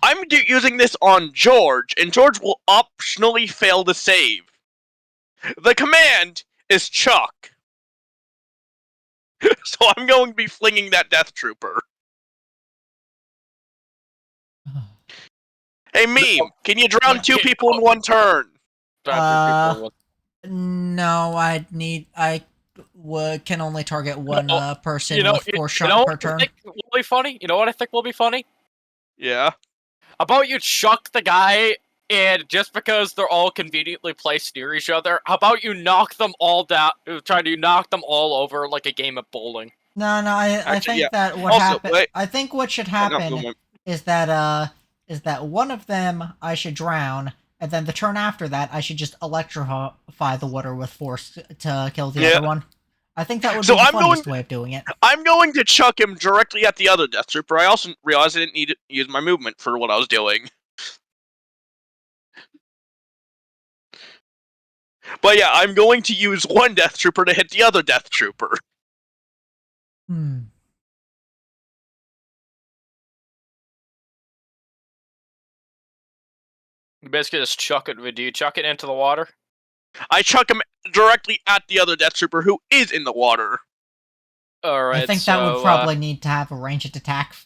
I'm using this on George, and George will optionally fail to save. The command is Chuck. So I'm going to be flinging that Death Trooper. Hey, Meme, can you drown 2 people in 1 turn? No, I can only target one person with 4 shots per turn. Will be funny. You know what I think will be funny? Yeah. About you chuck the guy, and just because they're all conveniently placed near each other, how about you knock them all down? Try to knock them all over like a game of bowling. No, I think that what happened. I think what should happen is that one of them I should drown, and then the turn after that I should just electrify the water with force to kill the other one. I think that would So be the I'm funniest way of doing it. I'm going to chuck him directly at the other Death Trooper. I also realized I didn't need to use my movement for what I was doing. But yeah, I'm going to use one Death Trooper to hit the other Death Trooper. Hmm. You basically just chuck it. Do you chuck it into the water? I chuck him directly at the other Death Trooper who is in the water. Alright, I think that would probably need to have a ranged attack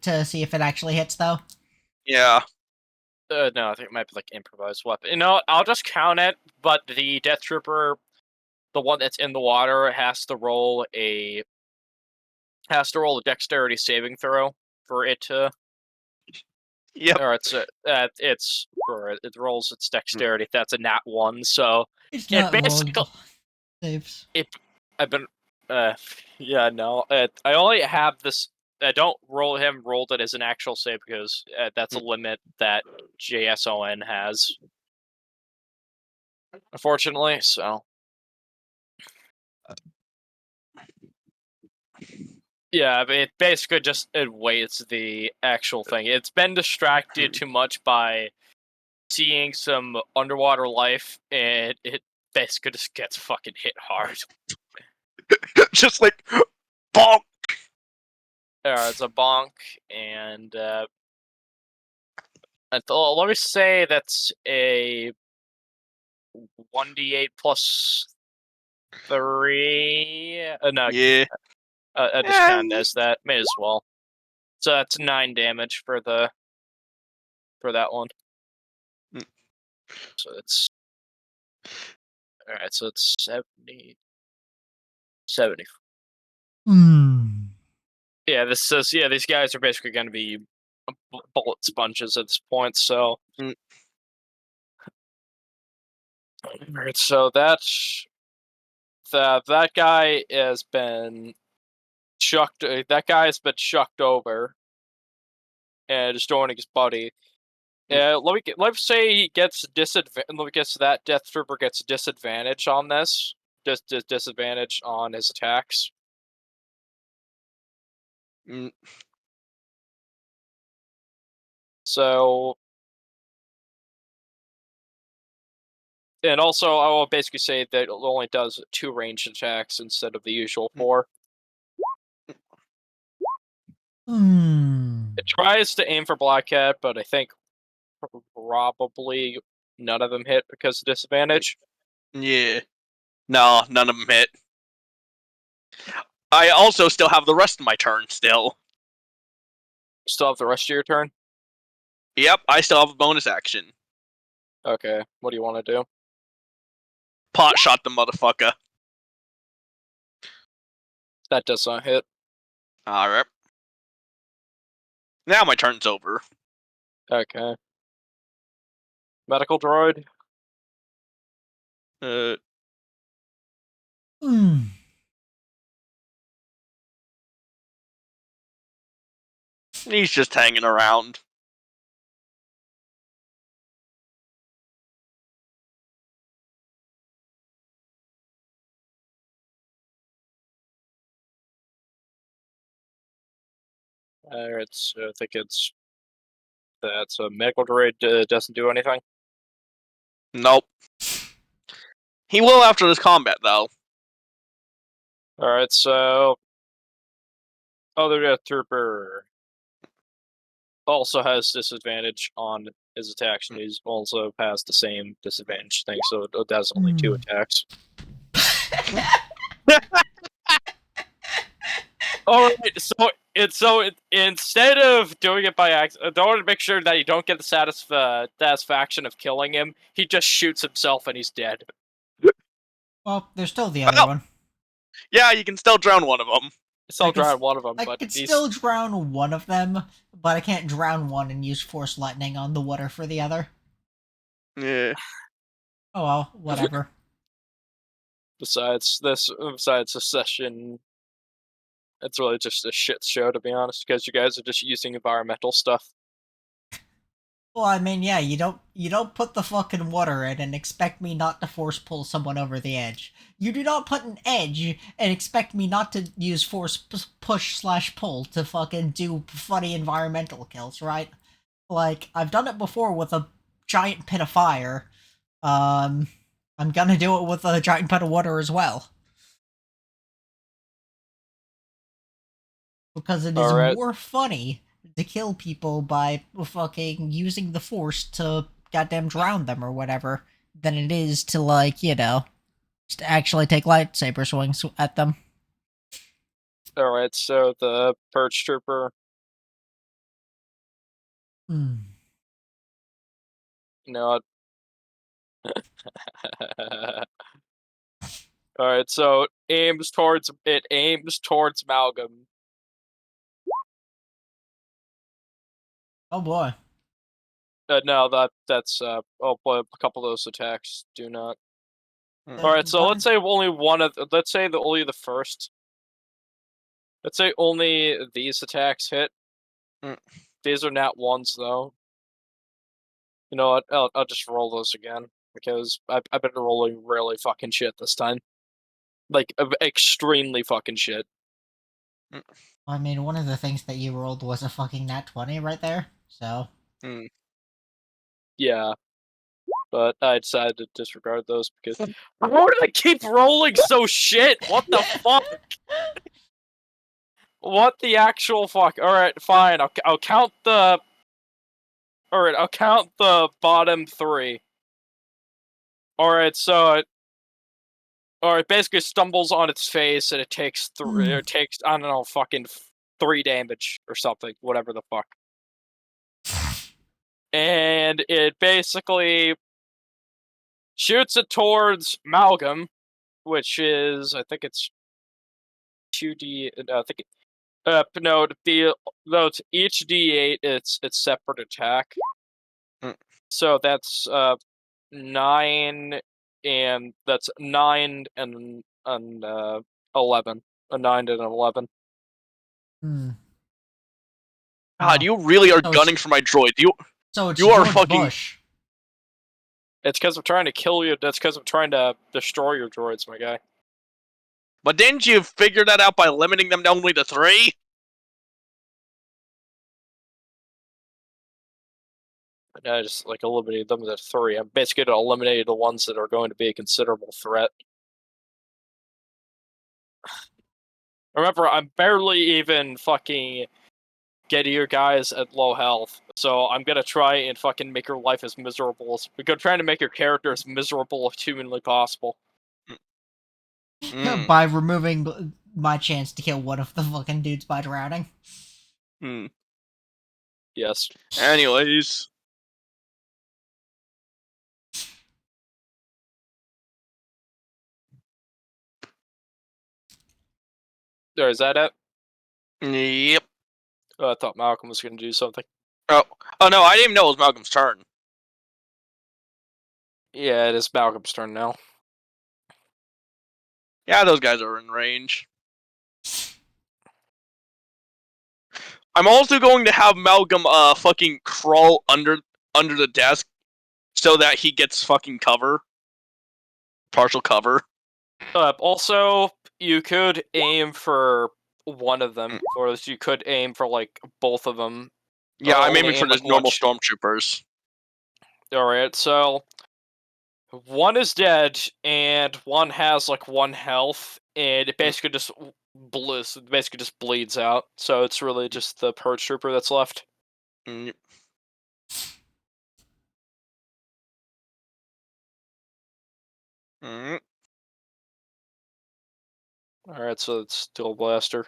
to see if it actually hits, though. Yeah. No, I think it might be like improvised weapon. You know what? I'll just count it, but the Death Trooper, the one that's in the water, has to roll a dexterity saving throw for it to. Yep. Or it rolls its dexterity. That's a nat 1, so It's it not basically rolling saves. I've been yeah, no. I only have this. I don't roll it as an actual save because that's a limit that JSON has. Unfortunately, so yeah, but it basically just it weights the actual thing. It's been distracted too much by seeing some underwater life, and it basically just gets fucking hit hard. Just like bonk. It's a bonk, and let me say that's a 1d8 plus 3. No, Yeah. I just counted as that. May as well. So that's 9 damage for that one. Mm. So it's alright. So it's 70. Hmm. Yeah, this says these guys are basically going to be bullet sponges at this point. So, Mm. alright, so that guy has been chucked. That guy has been chucked over and is joining his buddy. Let's say he gets disadvantage. Let me guess that Death Trooper gets disadvantage on this. Just disadvantage on his attacks. Mm. So, and also I will basically say that it only does 2 ranged attacks instead of the usual 4. Hmm. It tries to aim for Black Cat, but I think probably none of them hit because of disadvantage. Yeah. No, none of them hit. I also still have the rest of my turn still. Still have the rest of your turn? Yep, I still have a bonus action. Okay, what do you want to do? Pot shot the motherfucker. That does not hit. Alright. Now my turn's over. Okay. Medical droid? Uh, Hmm. he's just hanging around. I think it's that. So medical droid doesn't do anything. Nope. He will after this combat, though. Alright, so other Death Trooper also has disadvantage on his attacks, and he's also has the same disadvantage thing, so it does only 2 attacks. Alright, so instead of doing it by accident, I want to make sure that you don't get the satisfaction of killing him. He just shoots himself and he's dead. Well, there's still the other Well, one. yeah, you can still drown one of them. Still drown one of them, I but could he's still drown one of them, but I can't drown one and use Force Lightning on the water for the other. Yeah. Oh well, whatever. besides this session. It's really just a shit show, to be honest, because you guys are just using environmental stuff. Well, I mean, yeah, you don't put the fucking water in and expect me not to force pull someone over the edge. You do not put an edge and expect me not to use force push slash pull to fucking do funny environmental kills, right? Like, I've done it before with a giant pit of fire. Um, I'm gonna do it with a giant pit of water as well. Because it is Alright. more funny to kill people by fucking using the force to goddamn drown them or whatever than it is to, like, just actually take lightsaber swings at them. Alright, so the Purge Trooper, Hmm. you know. Alright, so it aims towards Malcolm. Oh boy. No, that's oh boy, a couple of those attacks do not. Hmm. Alright, so What? let's say only the first. Let's say only these attacks hit. Hmm. These are nat ones though. You know what? I'll just roll those again because I've been rolling really fucking shit this time. Like extremely fucking shit. I mean, one of the things that you rolled was a fucking nat 20 right there, so. Hmm. Yeah, but I decided to disregard those because how do I keep rolling so shit? What the fuck? What the actual fuck? All right, fine. I'll count the. All right, I'll count the bottom three. All right, so it basically stumbles on its face and it takes three. Hmm. It takes I don't know, fucking 3 damage or something, whatever the fuck. And it basically shoots it towards Malcolm, which is I think it's 2D. I think no, though it's each D8, it's separate attack. Hmm. So that's 9 and that's 9 and 11. A 9 and an 11. Hmm. God, Oh. you really are So gunning it's, for my droid. so it's You are George fucking. Bush. It's because I'm trying to kill you. That's because I'm trying to destroy your droids, my guy. But didn't you figure that out by limiting them to only to 3? I just like eliminated them to 3. I'm basically going to eliminate the ones that are going to be a considerable threat. Remember, I'm barely even fucking getting your guys at low health, so I'm gonna try and fucking make your life as miserable as we're trying to make your character as miserable as humanly possible. Hmm. By removing my chance to kill one of the fucking dudes by drowning. Hmm. Yes. Anyways. There, is that it? Yep. Oh, I thought Malcolm was gonna do something. Oh. Oh no, I didn't even know it was Malcolm's turn. Yeah, it is Malcolm's turn now. Yeah, those guys are in range. I'm also going to have Malcolm fucking crawl under the desk so that he gets fucking cover. Partial cover. Also, you could aim for one of them, Mm. or you could aim for like both of them. Yeah, I'm Only aiming for aim like just one. normal stormtroopers. All right, so one is dead, and one has like 1 health, and it basically just bleeds out. So it's really just the Purge Trooper that's left. Mm. Mm. All right, so it's Dual Blaster.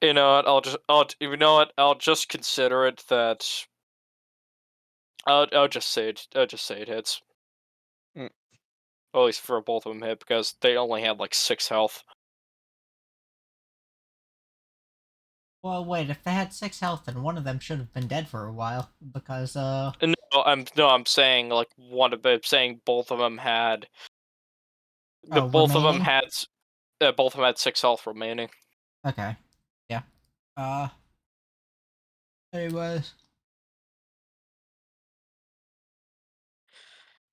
You know what? You know what? I'll just consider it that. I'll just say it. I'll just say it hits. Mm. At least for both of them hit because they only had like 6 health. Well, wait, if they had 6 health, then one of them should have been dead for a while, because, I'm saying like one of them. Saying both of them had. oh, remaining? Both of them had 6 health remaining. Okay. Yeah. Uh, anyways.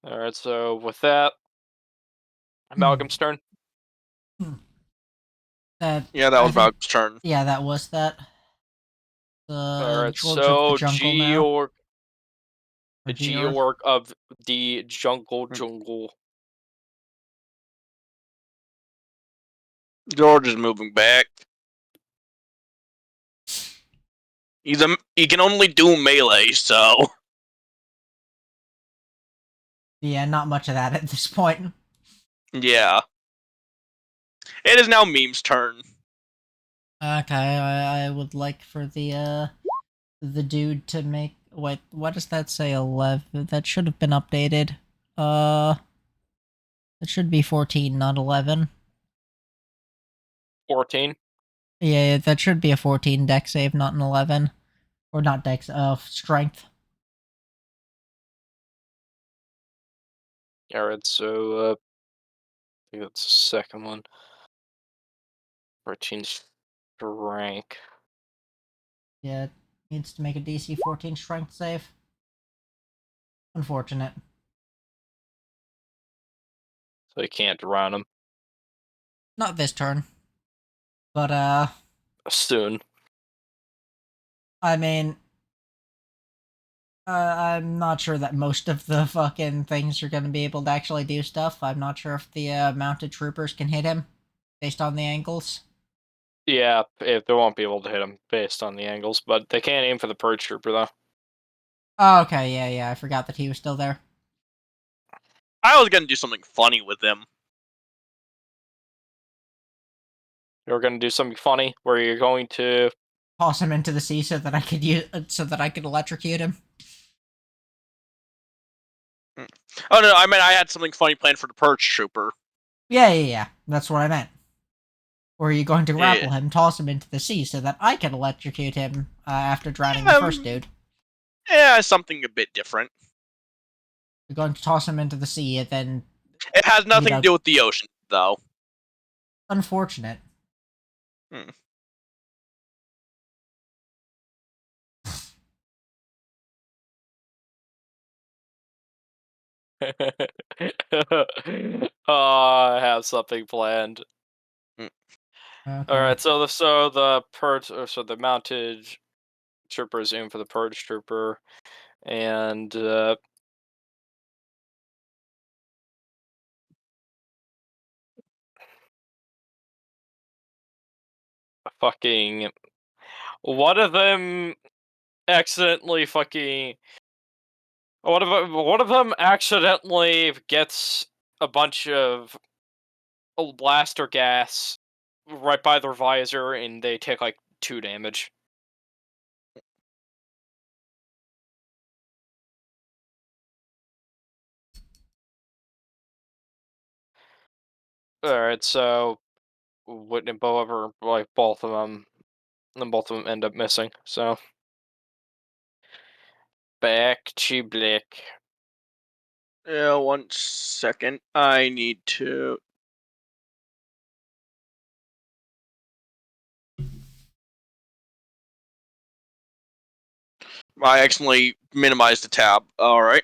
Alright, so with that, Malcolm's turn. That Yeah, that I was think- Malcolm's turn. Yeah, that was that. Alright, George of so the Jungle now. Georg, Or Georg of the Jungle. George is moving back. He can only do melee, so Yeah, not much of that at this point. yeah. It is now Meme's turn. Okay, I would like for the dude to make. Wait, what does that say? 11. That should have been updated. It should be 14, not 11. 14. Yeah, that should be a 14 deck save, not an 11. Or not dex, strength. Alright, so I think that's the second one. 14 strength. Yeah, it needs to make a DC 14 strength save. Unfortunate. So you can't drown him. Not this turn. But, Soon. I mean, I'm not sure that most of the fucking things are going to be able to actually do stuff. I'm not sure if the mounted troopers can hit him based on the angles. Yeah, if they won't be able to hit him based on the angles, but they can't aim for the Purge Trooper though. Oh, okay, yeah, I forgot that he was still there. I was gonna do something funny with him. You're gonna do something funny where you're going to. Toss him into the sea so that I could so that I could electrocute him. Oh no, I meant I had something funny planned for the Purge Trooper. Yeah, that's what I meant. Or are you going to grapple Yeah. him, toss him into the sea so that I can electrocute him after drowning the first dude? Yeah, something a bit different. You're going to toss him into the sea and then... It has nothing know- to do with the ocean, though. Unfortunate. Hmm. I have something planned. Okay. All right, so the mounted troopers aim for the Purge Trooper, and fucking one of them accidentally fucking one of them accidentally gets a bunch of blaster gas right by their visor, and they take like 2 damage. All right, so wouldn't however like both of them, and both of them end up missing. So back to black. Yeah, 1 second. I need to. I accidentally minimized the tab. Alright.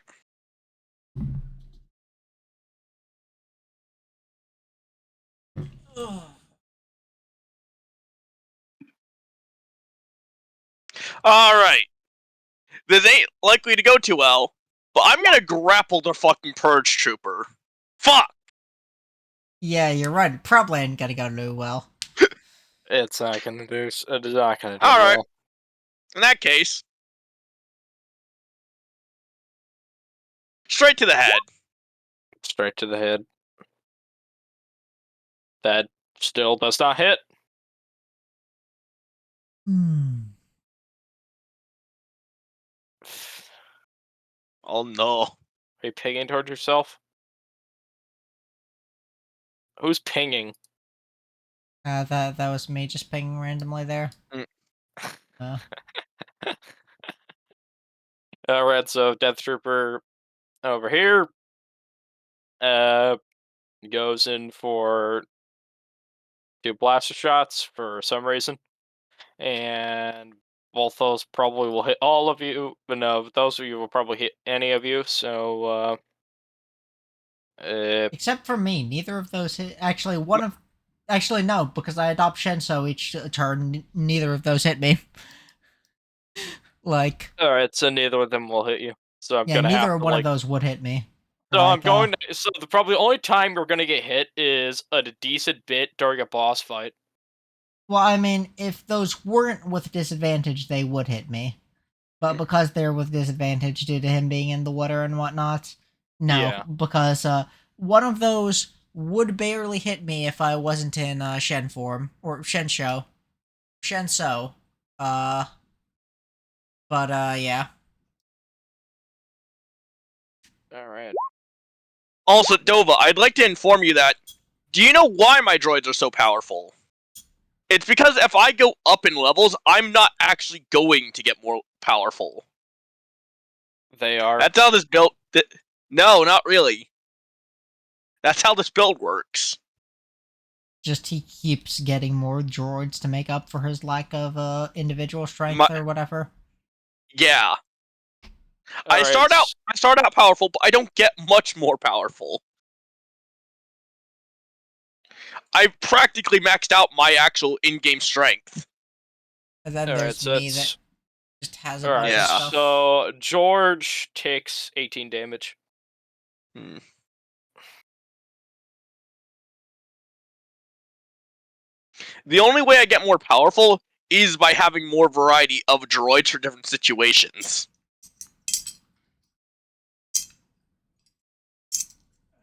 Alright. This ain't likely to go too well, but I'm gonna grapple the fucking Purge Trooper. Fuck! Yeah, you're right. It probably ain't gonna go too well. It's not gonna do. It's not gonna do Alright. well. In that case, straight to the head. Straight to the head. That still does not hit. Hmm. Oh no. Are you pinging towards yourself? Who's pinging? That was me just pinging randomly there. Alright, so Death Trooper over here goes in for 2 blaster shots for some reason. And both those probably will hit all of you, but no, those of you will probably hit any of you, so Except for me, neither of those hit. Actually, one of. Actually, no, because I adopt Shenso each turn. Neither of those hit me. Like, Alright, so neither of them will hit you. So I'm yeah, gonna have neither to, one of like... those would hit me. So I'm Like, going... So the probably only time you're gonna get hit is a decent bit during a boss fight. well, I mean, if those weren't with disadvantage, they would hit me. But because they're with disadvantage due to him being in the water and whatnot, no. Yeah. Because one of those would barely hit me if I wasn't in Shen form or Shensho, Shenso. Uh, but yeah. Alright. Also, Dova, I'd like to inform you that. Do you know why my droids are so powerful? It's because if I go up in levels, I'm not actually going to get more powerful. They are. That's how this build. No, not really. That's how this build works. Just he keeps getting more droids to make up for his lack of individual strength or whatever. Yeah. I Alright. start out powerful, but I don't get much more powerful. I practically maxed out my actual in-game strength. And then Alright, there's so me that's... that just has a bunch Alright, of Yeah. stuff. so George takes 18 damage. Hmm. The only way I get more powerful is by having more variety of droids for different situations.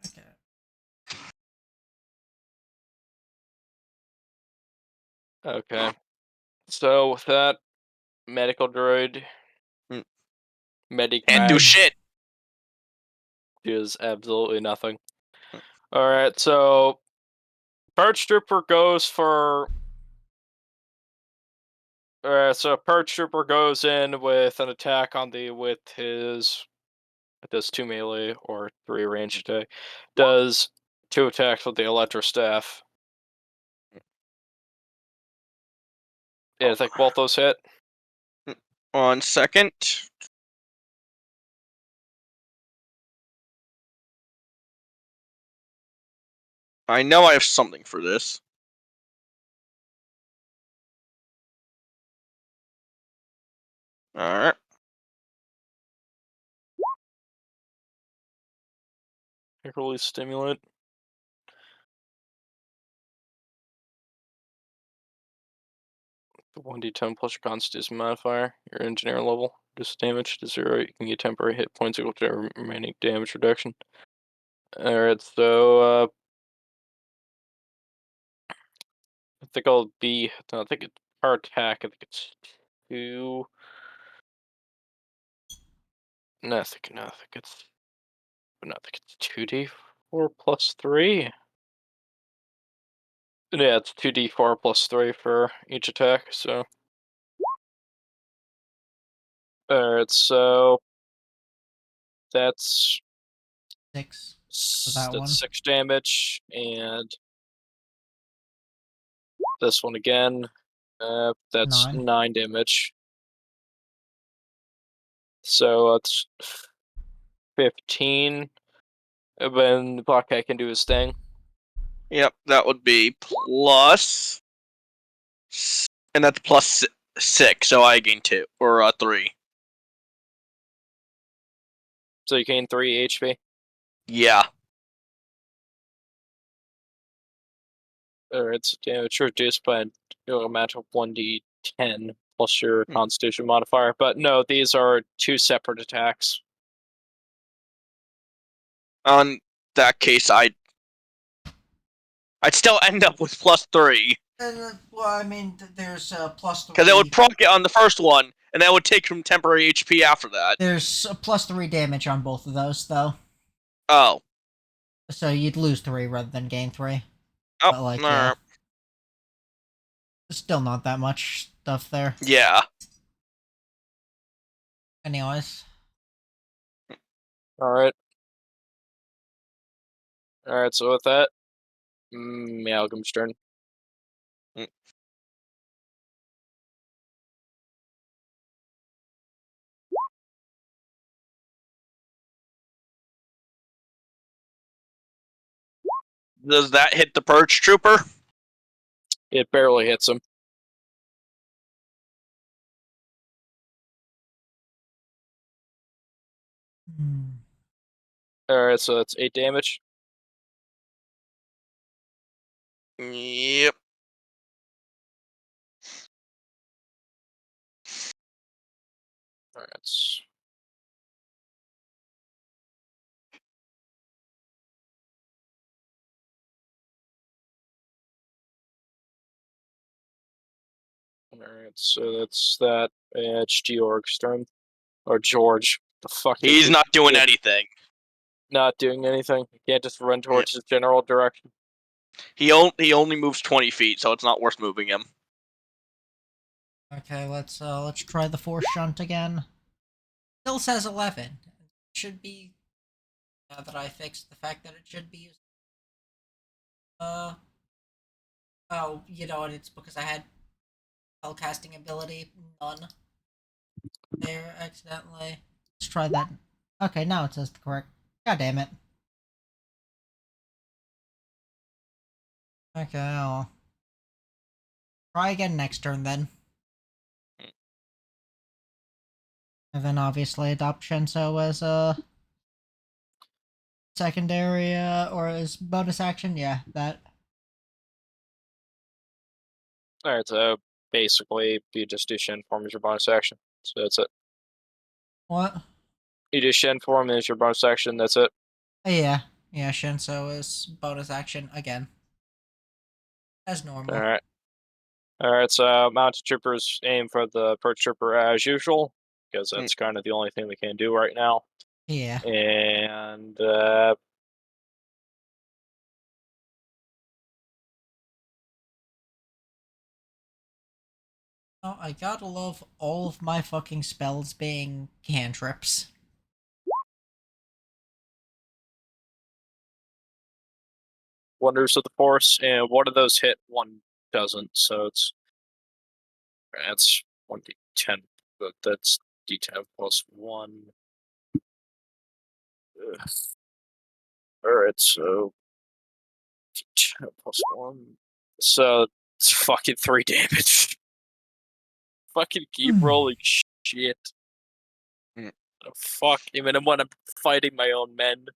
Okay. Okay. So with that, medical droid, Hmm. medic Can't do shit. is absolutely nothing. Alright, so Perch Trooper goes for... so Perch Trooper goes in with an attack on the... with his... It does 2 melee or 3 range attack. Does 2 attacks with the Electro Staff. Yeah, I think both those hit. 1 second. I know I have something for this. Alright. Release Stimulant. The 1d10 plus your Constitution modifier. Your engineer level. Reduce damage to 0. You can get temporary hit points equal to the remaining damage reduction. Alright, so I think I'll be... No, I think it's per attack. I think it's 2... No, I think it's... No, I think it's 2d4 plus 3. Yeah, it's 2d4 plus 3 for each attack, so... Alright, so... That's... 6 for that one. That's 6 damage, and... This one again. That's 9. 9 damage. So that's 15. When the black guy can do his thing. Yep, that would be plus... And that's plus 6, so I gain 2. Or 3. So you gain 3 HP. Yeah. Or it's damage reduced by a match of 1d10 plus your Constitution modifier. But no, these are 2 separate attacks. On that case, I'd still end up with plus 3. Well, I mean, there's plus 3. Because it would proc it on the first one, and that would take from temporary HP after that. There's plus 3 damage on both of those, though. Oh. So you'd lose 3 rather than gain 3. Oh, But, like, yeah. still not that much stuff there. Yeah. Anyways. Alright. Alright, so with that, Malcolm's turn. Does that hit the Purge Trooper? It barely hits him. Alright, so that's 8 damage. Yep. Alright. Alright, so that's that. It's Georg's turn. Or George. The fuck? He's not doing Yeah. anything. Not doing anything. You can't just run towards his general direction. He only moves 20 feet, so it's not worth moving him. Okay, let's try the force shunt again. Still says 11. Should be, now that I fixed the fact that it should be used. Oh, you know what? It's because I had spellcasting ability none there accidentally. Let's try that. Okay, now it says the correct. God damn it. Okay, I'll try again next turn then. And then obviously adopt Shenso as a secondary or as bonus action. Yeah, that. Alright, so basically you just do Shen form as your bonus action. So that's it. What? You do Shen form as your bonus action, that's it. Yeah, Shenso is bonus action again. As normal. Alright. Alright, so mounted troopers aim for the Purge Trooper as usual, because that's kind of the only thing they can do right now. Yeah. And Oh, I gotta love all of my fucking spells being cantrips. Wonders of the Force, and one of those hit, one doesn't, so that's 1d10, but that's d10 plus 1. Ugh. Alright, so d10 plus 1. So it's fucking 3 damage. Fucking keep rolling shit. Oh, fuck, even when I'm fighting my own men.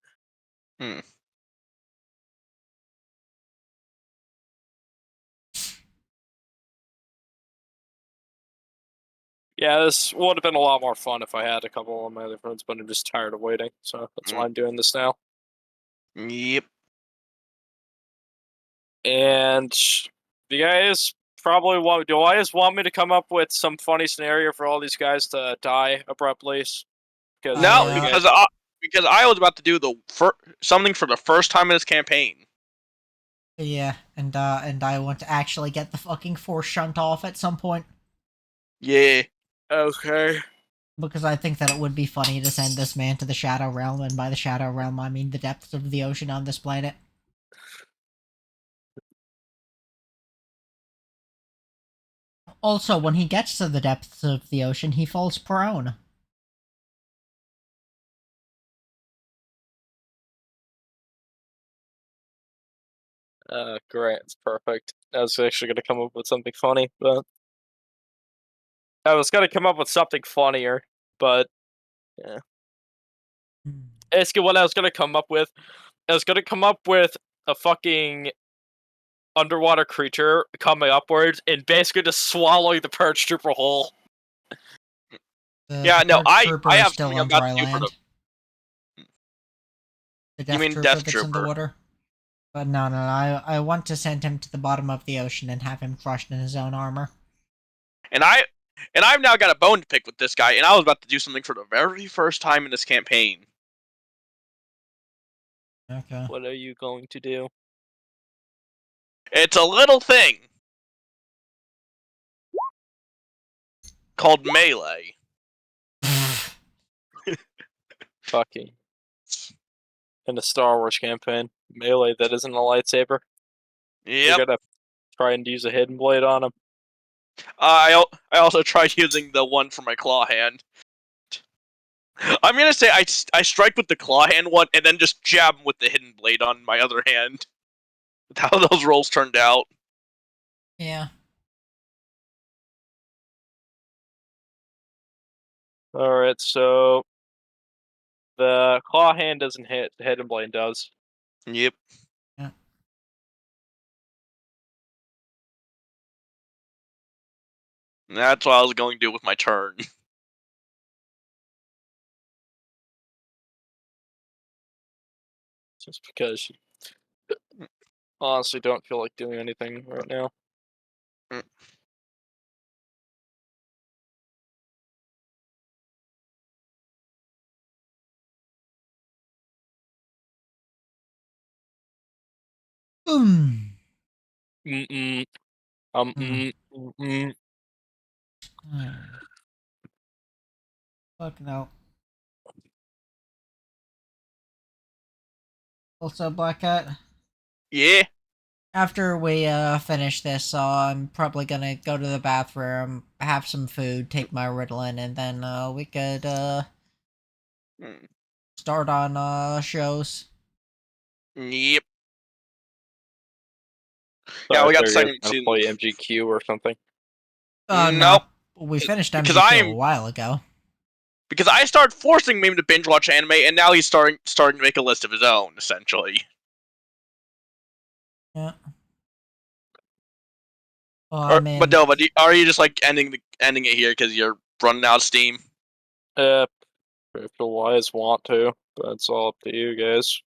Yeah, this would have been a lot more fun if I had a couple of my other friends, but I'm just tired of waiting, so that's why I'm doing this now. Yep. And you guys probably want. Do I just want me to come up with some funny scenario for all these guys to die abruptly? Because No, you guys, because I was about to do something for the first time in this campaign. Yeah, and I want to actually get the fucking force shunt off at some point. Yeah. okay. Because I think that it would be funny to send this man to the Shadow Realm, and by the Shadow Realm I mean the depths of the ocean on this planet. Also, when he gets to the depths of the ocean, he falls prone. Great, it's perfect. I was actually gonna come up with something funny, but I was gonna come up with something funnier, but yeah. Basically, what I was gonna come up with, I was gonna come up with a fucking underwater creature coming upwards and basically just swallowing the Purge Trooper whole. Yeah, The no, Purge Trooper I is have still something I'm on about dry to do for land. The You Death mean Trooper Death that's in the Trooper. water. But no, I want to send him to the bottom of the ocean and have him crushed in his own armor. And I've now got a bone to pick with this guy, and I was about to do something for the very first time in this campaign. Okay. What are you going to do? It's a little thing called melee. Fucking. In a Star Wars campaign. Melee that isn't a lightsaber. You're Yep. gonna try and use a hidden blade on him. I also tried using the one for my claw hand. I'm gonna say I strike with the claw hand one, and then just jab him with the hidden blade on my other hand. How those rolls turned out. Yeah. Alright, so the claw hand doesn't hit, the hidden blade does. Yep. Yeah. That's what I was going to do with my turn. Just because you honestly don't feel like doing anything right now. Mm. Mm-mm. Mm. Mm-mm. Fuck no. Also, Black Cat, Yeah. after we finish this, I'm probably gonna go to the bathroom, have some food, take my Ritalin, and then we could start on shows. Yep. Sorry, Yeah, we I got thought the you were second gonna season. play MGQ or something. No. Nope. We finished Because MGQ a while ago. Because I started forcing him to binge watch anime, and now he's starting to make a list of his own, essentially. Yeah. Well, I mean, But Dovah, are you just like ending it here because you're running out of steam? If the wise want to, but it's all up to you guys.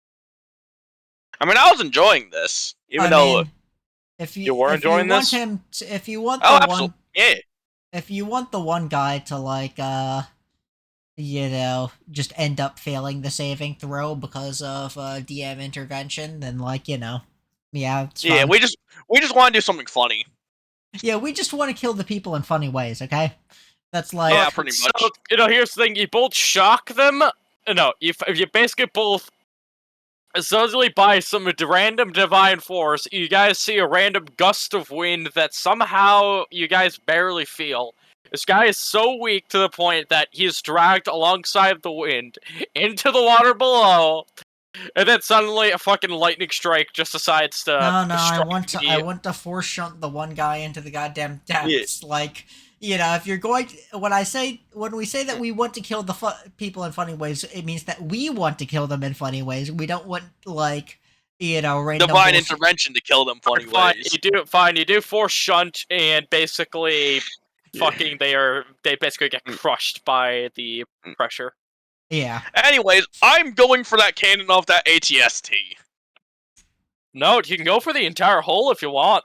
I mean, I was enjoying this, even though. if You were if you enjoying want this? him, if you want Oh, the absolutely. one, Yeah. if you want the one guy to like, just end up failing the saving throw because of DM intervention, then like, yeah, it's Yeah, fun. we just want to do something funny. Yeah, we just want to kill the people in funny ways, okay? That's like, Yeah, pretty much. So, here's the thing: you both shock them. No, you basically both suddenly by some random divine force, you guys see a random gust of wind that somehow you guys barely feel. This guy is so weak to the point that he's dragged alongside the wind into the water below, and then suddenly a fucking lightning strike just decides to no, I strike want to force shunt the one guy into the goddamn Yeah. depths. Like, if you're going to, when we say that we want to kill the people in funny ways, it means that we want to kill them in funny ways. We don't want like, random Divine bullshit. intervention to kill them funny Fine, ways. you do force shunt, and basically, fucking, they basically get crushed by the pressure. Yeah. Anyways, I'm going for that cannon off that ATST. No, you can go for the entire hole if you want.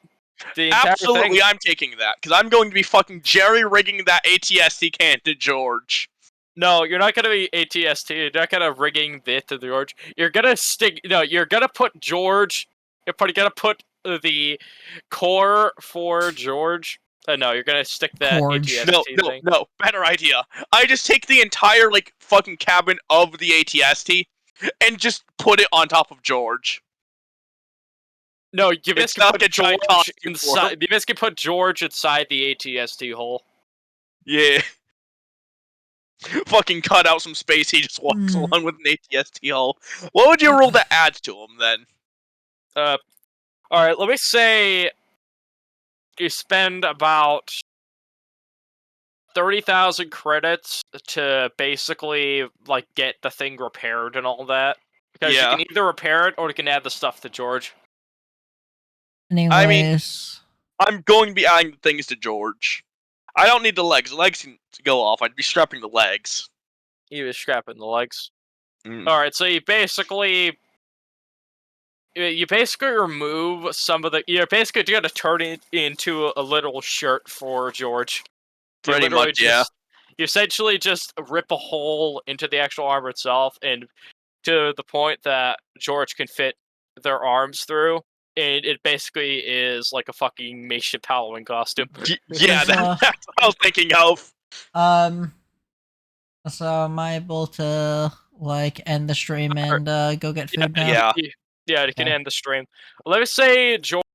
The entire Absolutely, thing. I'm taking that because I'm going to be fucking jerry-rigging that ATST cannon to George. No, you're not gonna be ATST. You're not gonna rigging it to George. You're gonna stick. No, you're gonna put George. You're probably gonna put the core for George. No, you're gonna stick that George. ATST thing. No, better idea. I just take the entire like fucking cabin of the ATST and just put it on top of George. No, you It's basically not put a giant George costume inside. You basically put George inside the ATST hole. Yeah. Fucking cut out some space. He just walks along with an ATST hull. What would you roll to add to him then? All right. Let me say you spend about 30,000 credits to basically like get the thing repaired and all that. Because Yeah. you can either repair it or you can add the stuff to George. Anyways, I'm going to be adding things to George. I don't need the legs. The legs can go off. I'd be strapping the legs. He was scrapping the legs. Alright, so you basically remove some of the. You're basically gonna turn it into a little shirt for George. You Pretty literally much, yeah. You essentially just rip a hole into the actual armor itself, and to the point that George can fit their arms through. And it basically is like a fucking makeshift Halloween costume. Yeah, that's what I was thinking of. So am I able to like end the stream and go get food now? Yeah. Yeah, you can end the stream. Let me say George